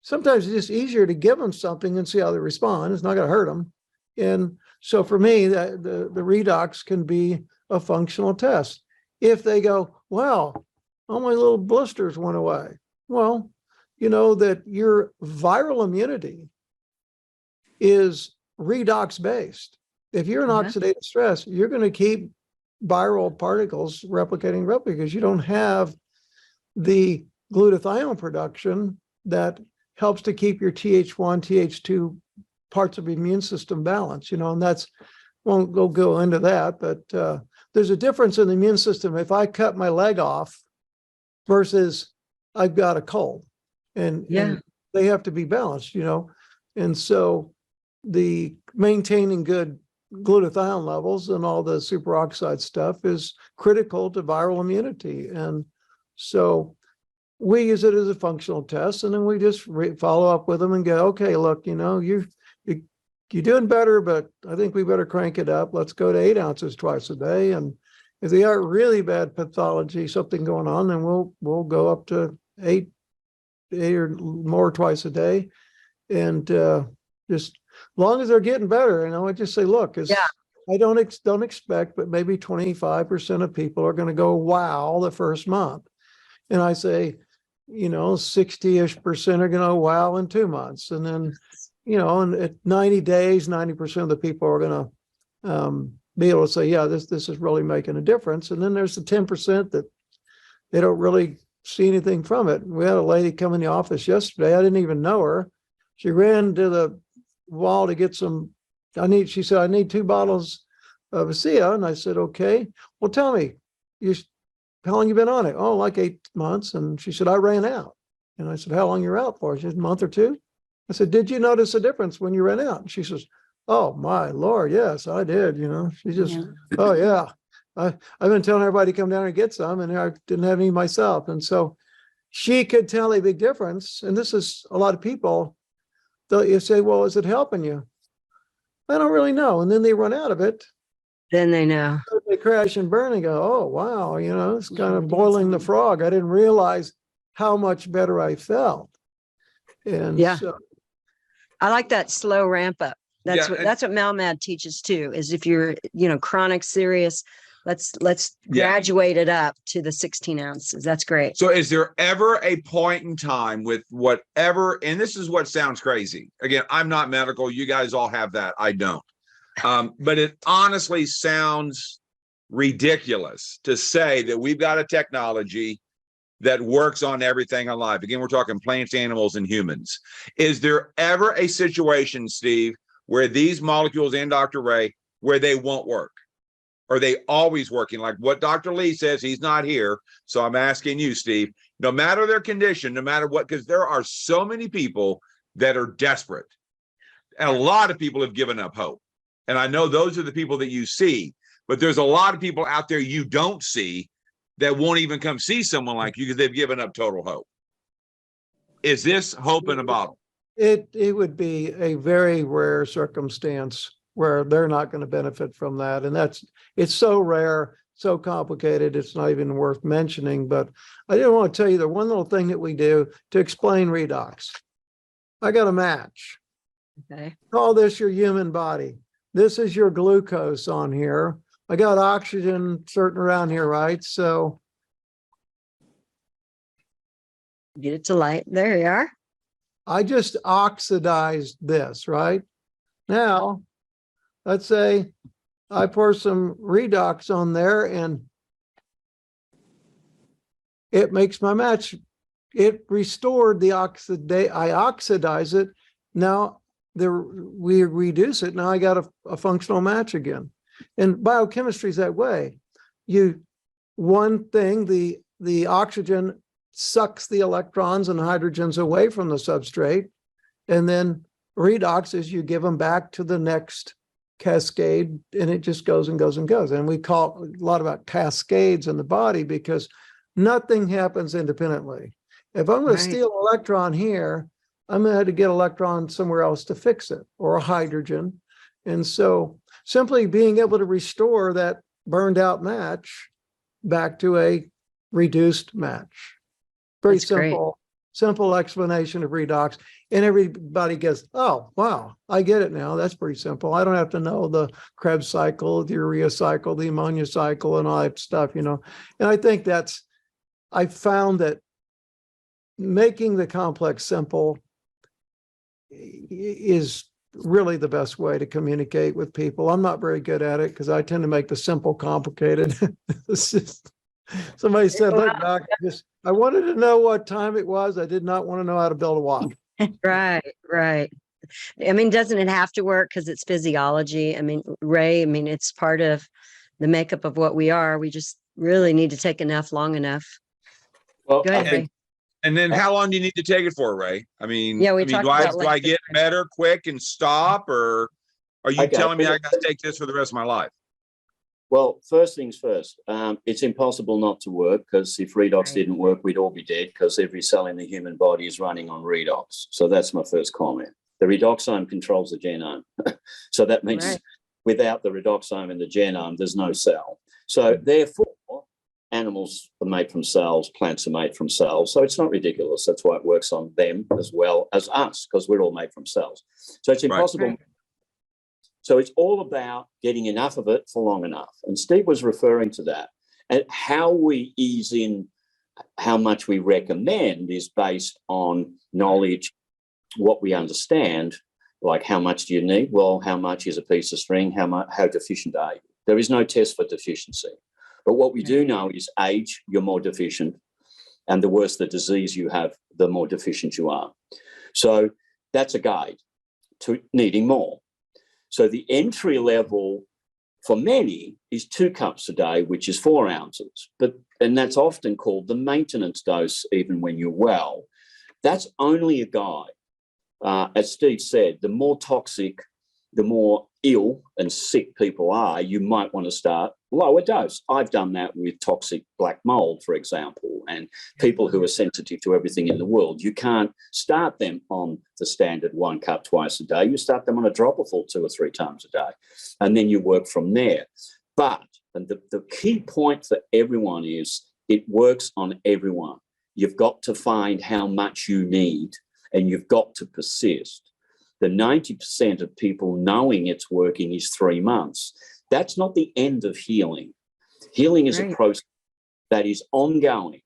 Sometimes it's just easier to give them something and see how they respond. It's not going to hurt them. And so for me, the Redox can be a functional test. If they go, wow, all my little blisters went away. Well, that your viral immunity is redox based. If you're in oxidative stress, you're going to keep viral particles replicating because you don't have the glutathione production that helps to keep your Th1, Th2 parts of the immune system balanced, and that's, won't go into that, but there's a difference in the immune system. If I cut my leg off versus I've got a cold, and they have to be balanced, and so the maintaining good glutathione levels and all the superoxide stuff is critical to viral immunity. And so we use it as a functional test, and then we just follow up with them and go, okay, look, you're doing better, but I think we better crank it up. Let's go to 8 ounces twice a day. And if they are really bad pathology, something going on, then we'll go up to eight or more twice a day. And just as long as they're getting better, I just say, look, I don't expect, but maybe 25% of people are going to go, wow, the first month. And I say, 60-ish% are going to wow in 2 months. And then, and at 90 days, 90% of the people are going to be able to say, yeah, this is really making a difference. And then there's the 10% that they don't really see anything from it. We had a lady come in the office yesterday. I didn't even know her. She ran to the wall to get some. She said, I need 2 bottles of Asea. And I said, okay, well, tell me, how long you been on it? Oh, like 8 months. And she said, I ran out. And I said, how long you're out for? She said, a month or two. I said, did you notice a difference when you ran out? And she says, oh my Lord, yes, I did. She just, Yeah. oh yeah. I've been telling everybody to come down and get some, and I didn't have any myself. And so she could tell a big difference. And this is a lot of people, you say, well, is it helping you? I don't really know. And then they run out of it. Then they know. They crash and burn and go, oh, wow, it's kind of boiling the frog. I didn't realize how much better I felt. And Yeah. so, I like that slow ramp up. That's Yeah, what Malmad teaches too, is if you're, chronic serious, let's Yeah. graduate it up to the 16 ounces. That's great. So is there ever a point in time with whatever, and this is what sounds crazy. Again, I'm not medical. You guys all have that. I don't. But it honestly sounds ridiculous to say that we've got a technology that works on everything alive. Again, we're talking plants, animals, and humans. Is there ever a situation, Steve, where these molecules and Dr. Ray, where they won't work? Are they always working? Like what Dr. Lee says, he's not here. So I'm asking you, Steve, no matter their condition, no matter what, because there are so many people that are desperate. And a lot of people have given up hope. And I know those are the people that you see, but there's a lot of people out there you don't see that won't even come see someone like you because they've given up total hope. Is this hope in a bottle? it would be a very rare circumstance where they're not going to benefit from that. And it's so rare, so complicated, it's not even worth mentioning. But I didn't want to tell you the one little thing that we do to explain redox. I got a match. Okay. Call this your human body. This is your glucose on here. I got oxygen certain around here, right? So Get it to light. There you are. I just oxidized this, right? Now, let's say I pour some redox on there and it makes my match. It restored the I oxidize it. Now we reduce it. Now I got a functional match again. And biochemistry is that way. One thing, the oxygen sucks the electrons and hydrogens away from the substrate. And then redox is you give them back to the next cascade, and it just goes and goes and goes. And we call a lot about cascades in the body because nothing happens independently. If I'm going to steal an electron here, I'm going to have to get electron somewhere else to fix it, or a hydrogen. And so simply being able to restore that burned out match back to a reduced match. Very That's great. simple explanation of redox. And everybody gets, oh, wow, I get it now. That's pretty simple. I don't have to know the Krebs cycle, the urea cycle, the ammonia cycle, and all that stuff, And I think I found that making the complex simple is really the best way to communicate with people. I'm not very good at it because I tend to make the simple complicated. Somebody said, look, Doc, I wanted to know what time it was. I did not want to know how to build a watch. Right. I mean, doesn't it have to work because it's physiology? I mean, Ray, it's part of the makeup of what we are. We just really need to take enough long enough. Well, Go ahead, Ray. And then how long do you need to take it for, Ray? talked about do I get better quick and stop, or are you telling me I got to take this for the rest of my life? Well, first things first, it's impossible not to work, because if redox didn't work, we'd all be dead, because every cell in the human body is running on redox. So that's my first comment. The redoxome controls the genome. So that means without the redoxome in the genome, there's no cell. So therefore, animals are made from cells, plants are made from cells. So it's not ridiculous. That's why it works on them as well as us, because we're all made from cells. So it's impossible. Right. So it's all about getting enough of it for long enough. And Steve was referring to that. And how we ease in how much we recommend is based on knowledge, what we understand, like how much do you need? Well, how much is a piece of string? How deficient are you? There is no test for deficiency. But what we do know is age, you're more deficient. And the worse the disease you have, the more deficient you are. So that's a guide to needing more. So the entry level for many is 2 cups a day, which is 4 ounces. But and that's often called the maintenance dose, even when you're well. That's only a guide. As Steve said, the more toxic, the more ill and sick people are, you might want to start lower dose. I've done that with toxic black mold, for example, and people who are sensitive to everything in the world. You can't start them on the standard 1 cup twice a day. You start them on a dropperful 2 or 3 times a day, and then you work from there. But, and the key point for everyone is it works on everyone. You've got to find how much you need, and you've got to persist. The 90% of people knowing it's working is 3 months. That's not the end of healing. Healing is a process that is ongoing.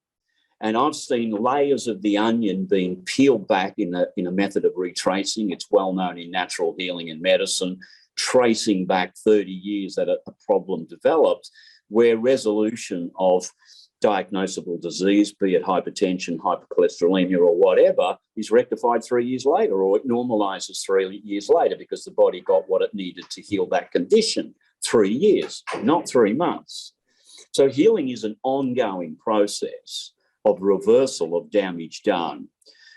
And I've seen layers of the onion being peeled back in a method of retracing. It's well known in natural healing and medicine, tracing back 30 years that a problem developed, where resolution of diagnosable disease, be it hypertension, hypercholesterolemia, or whatever, is rectified 3 years later, or it normalizes 3 years later because the body got what it needed to heal that condition. 3 years, not 3 months. So healing is an ongoing process of reversal of damage done.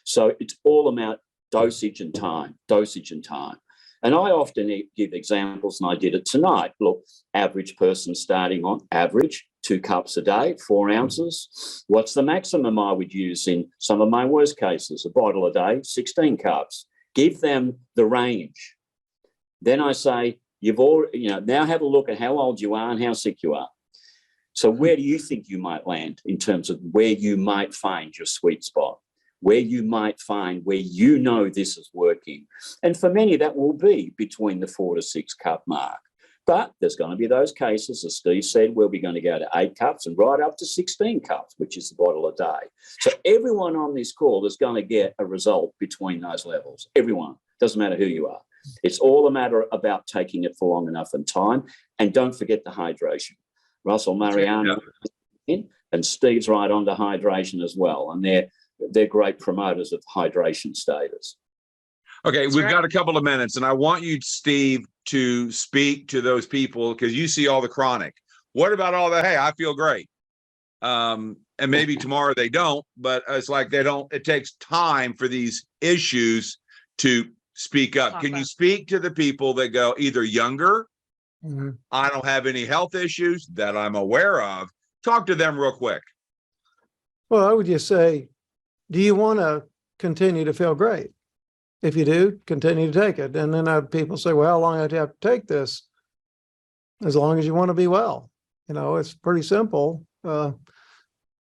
So it's all about dosage and time, dosage and time. And I often give examples, and I did it tonight. Look, average person starting on average 2 cups a day, 4 ounces. What's the maximum I would use in some of my worst cases? A bottle a day, 16 cups. Give them the range. Then I say, you've already, now have a look at how old you are and how sick you are. So where do you think you might land in terms of where you might find your sweet spot? Where you might find where you know this is working. And for many, that will be between the 4 to 6 cup mark. But there's going to be those cases, as Steve said, where we're going to go to 8 cups and right up to 16 cups, which is a bottle a day. So everyone on this call is going to get a result between those levels. Everyone. Doesn't matter who you are. It's all a matter about taking it for long enough in time. And don't forget the hydration. Russell, Mariana, and Steve's right on to hydration as well. And they're great promoters of hydration status. Okay, we've got a couple of minutes, and I want you, Steve, to speak to those people because you see all the chronic. What about all the, hey, I feel great? And maybe tomorrow they don't, but it's like they don't, it takes time for these issues to speak up. Can you speak to the people that go either younger, I don't have any health issues that I'm aware of? Talk to them real quick. Well, I would just say, do you want to continue to feel great? If you do, continue to take it. And then I have people say, well, how long do I have to take this? As long as you want to be well. It's pretty simple. How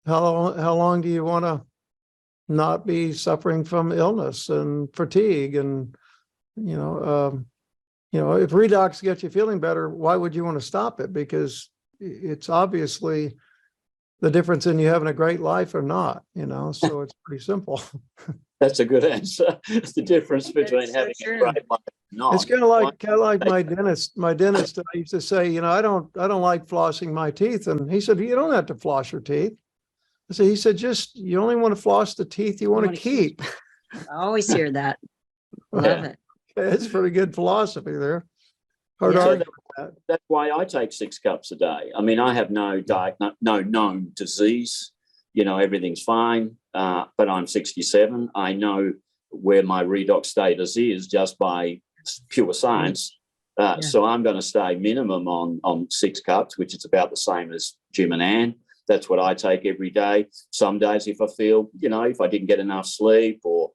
long do you want to not be suffering from illness and fatigue? And, if Redox gets you feeling better, why would you want to stop it? Because it's obviously the difference in you having a great life or not, so it's pretty simple. That's a good answer. It's the difference between having a great life and not. It's kind of like my dentist. My dentist, I used to say, I don't like flossing my teeth. And he said, you don't have to floss your teeth. He said, you only want to floss the teeth you want to keep. I always hear that. Love it. It's pretty good philosophy there. Hard to argue with that. That's why I take 6 cups a day. I mean, I have no known disease. Everything's fine. But I'm 67. I know where my redox status is just by pure science. So I'm going to stay minimum on 6 cups, which is about the same as Jim and Ann. That's what I take every day. Some days if I feel, if I didn't get enough sleep or,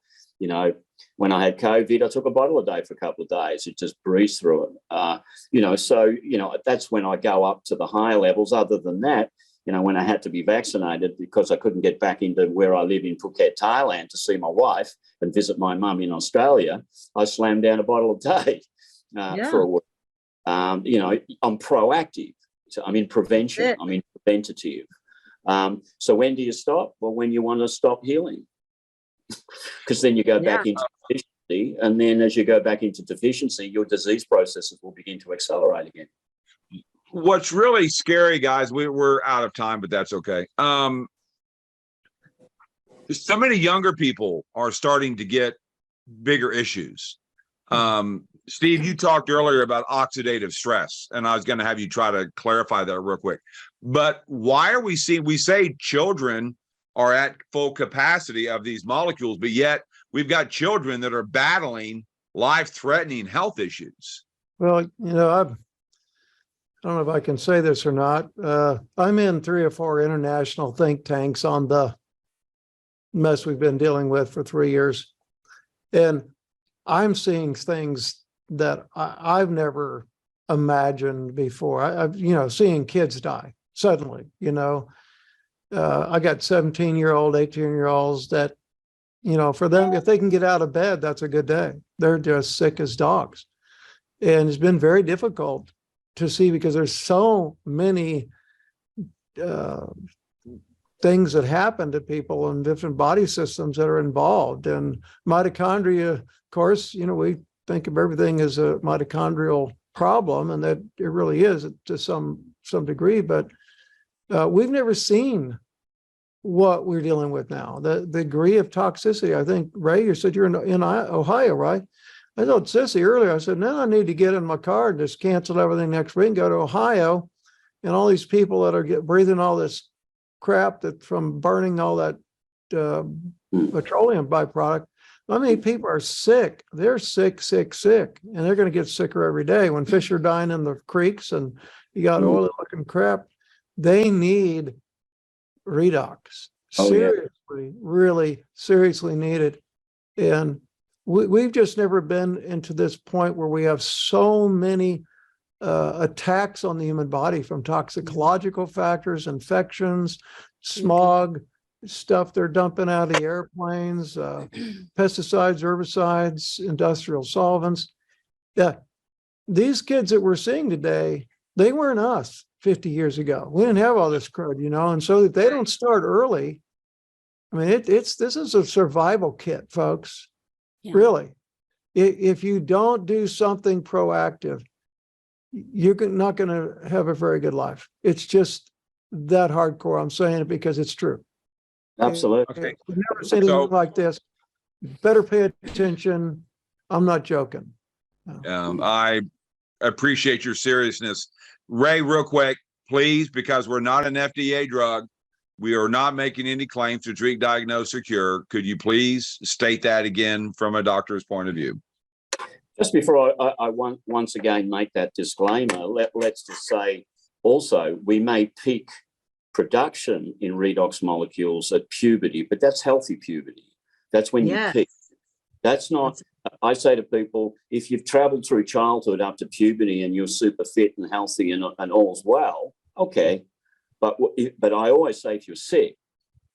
when I had COVID, I took a bottle a day for a couple of days. It just breezed through it. So that's when I go up to the higher levels. Other than that, when I had to be vaccinated because I couldn't get back into where I live in Phuket, Thailand to see my wife and visit my mum in Australia, I slammed down a bottle a day for a week. I'm proactive. So I'm in prevention. I'm in preventative. So when do you stop? Well, when you want to stop healing. Because then you go back into deficiency. And then as you go back into deficiency, your disease processes will begin to accelerate again. What's really scary, guys, we're out of time, but that's okay. So many younger people are starting to get bigger issues. Steve, you talked earlier about oxidative stress, and I was going to have you try to clarify that real quick. But why are we say children are at full capacity of these molecules, but yet we've got children that are battling life-threatening health issues? Well, I don't know if I can say this or not. I'm in 3 or 4 international think tanks on the mess we've been dealing with for 3 years. And I'm seeing things that I've never imagined before. I've seeing kids die suddenly, I got 17-year-old, 18-year-olds that, for them, if they can get out of bed, that's a good day. They're just sick as dogs. And it's been very difficult to see because there's so many things that happen to people and different body systems that are involved. And mitochondria, of course, we think of everything as a mitochondrial problem, and that it really is to some degree, but we've never seen what we're dealing with now. The degree of toxicity. I think, Ray, you said you're in Ohio, right? I told Sissy earlier, I said, now I need to get in my car and just cancel everything next week and go to Ohio. And all these people that are breathing all this crap that from burning all that petroleum byproduct. I mean, people are sick. They're sick, and they're going to get sicker every day. When fish are dying in the creeks and you got oily looking crap, they need redox. Seriously, really seriously needed. And we've just never been into this point where we have so many attacks on the human body from toxicological factors, infections, smog, stuff they're dumping out of the airplanes, pesticides, herbicides, industrial solvents. Yeah, these kids that we're seeing today, they weren't us 50 years ago. We didn't have all this crud, and so that they don't start early. I mean, this is a survival kit, folks. Yeah. Really. If you don't do something proactive, you're not going to have a very good life. It's just that hardcore. I'm saying it because it's true. Absolutely. Okay. We've never seen anything like this. Better pay attention. I'm not joking. I appreciate your seriousness. Ray, real quick, please, because we're not an FDA drug. We are not making any claims to treat, diagnose, or cure. Could you please state that again from a doctor's point of view? Just before I once again make that disclaimer, let's just say also we may peak production in redox molecules at puberty, but that's healthy puberty. That's when you peak. That's not, I say to people, if you've traveled through childhood up to puberty and you're super fit and healthy and all's well, okay. But I always say if you're sick,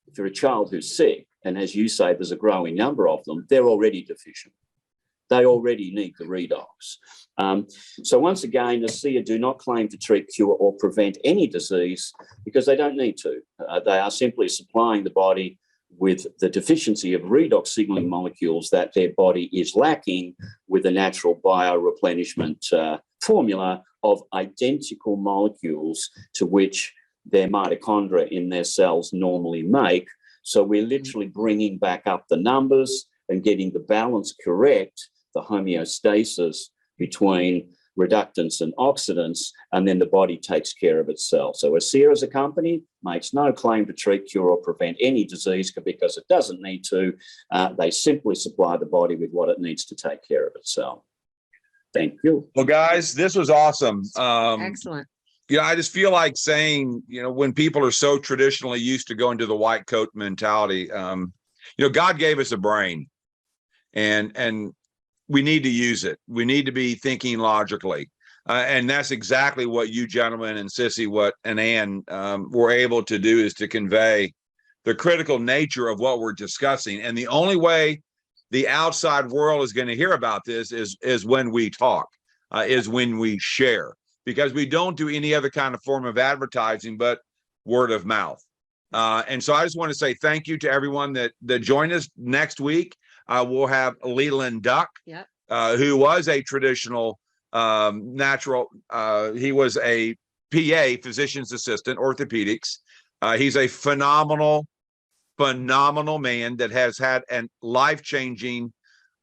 if you're a child who's sick, and as you say, there's a growing number of them, they're already deficient. They already need the redox. So once again, Asea do not claim to treat, cure, or prevent any disease because they don't need to. They are simply supplying the body with the deficiency of redox signaling molecules that their body is lacking with a natural bioreplenishment formula of identical molecules to which their mitochondria in their cells normally make. So we're literally bringing back up the numbers and getting the balance correct, the homeostasis between reductants and oxidants, and then the body takes care of itself. So Asea as a company makes no claim to treat, cure, or prevent any disease because it doesn't need to. They simply supply the body with what it needs to take care of itself. Thank you. Well, guys, this was awesome. Excellent. I just feel like saying, when people are so traditionally used to going to the white coat mentality, God gave us a brain and we need to use it. We need to be thinking logically. And that's exactly what you gentlemen and Sissy, and Ann were able to do, is to convey the critical nature of what we're discussing. And the only way the outside world is going to hear about this is when we talk, is when we share. Because we don't do any other kind of form of advertising but word of mouth. And so I just want to say thank you to everyone that joined us. Next week. We'll have Leland Duck, who was a traditional natural. He was a PA, physician's assistant, orthopedics. He's a phenomenal man that has had a life-changing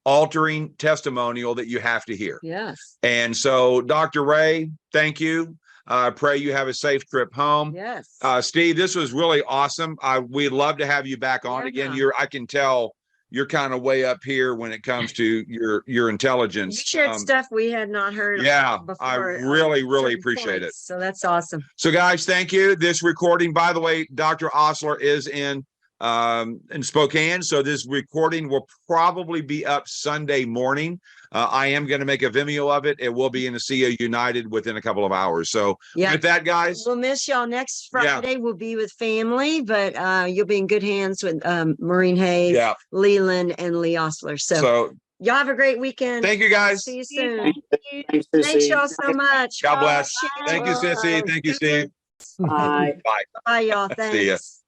altering testimonial that you have to hear. Yes. And so, Dr. Ray, thank you. I pray you have a safe trip home. Yes. Steve, this was really awesome. We'd love to have you back on again. Yeah. I can tell you're kind of way up here when it comes to your intelligence. You shared stuff we had not heard. Yeah, before, I really certain appreciate it. points. So that's awesome. So, guys, thank you. This recording, by the way, Dr. Osler is in Spokane. So this recording will probably be up Sunday morning. I am going to make a Vimeo of it. It will be in Asea United within a couple of hours. So with that, guys, we'll miss y'all next Friday. We'll be with family, but you'll be in good hands with Maureen Hayes, Leland, and Lee Osler. So y'all have a great weekend. Thank you, guys. See you soon. Thanks, Thanks y'all so much. God bless. Bye. Thank you, Sissy. Thank you, Steve. Bye. Bye. Bye, y'all. See ya. Thanks.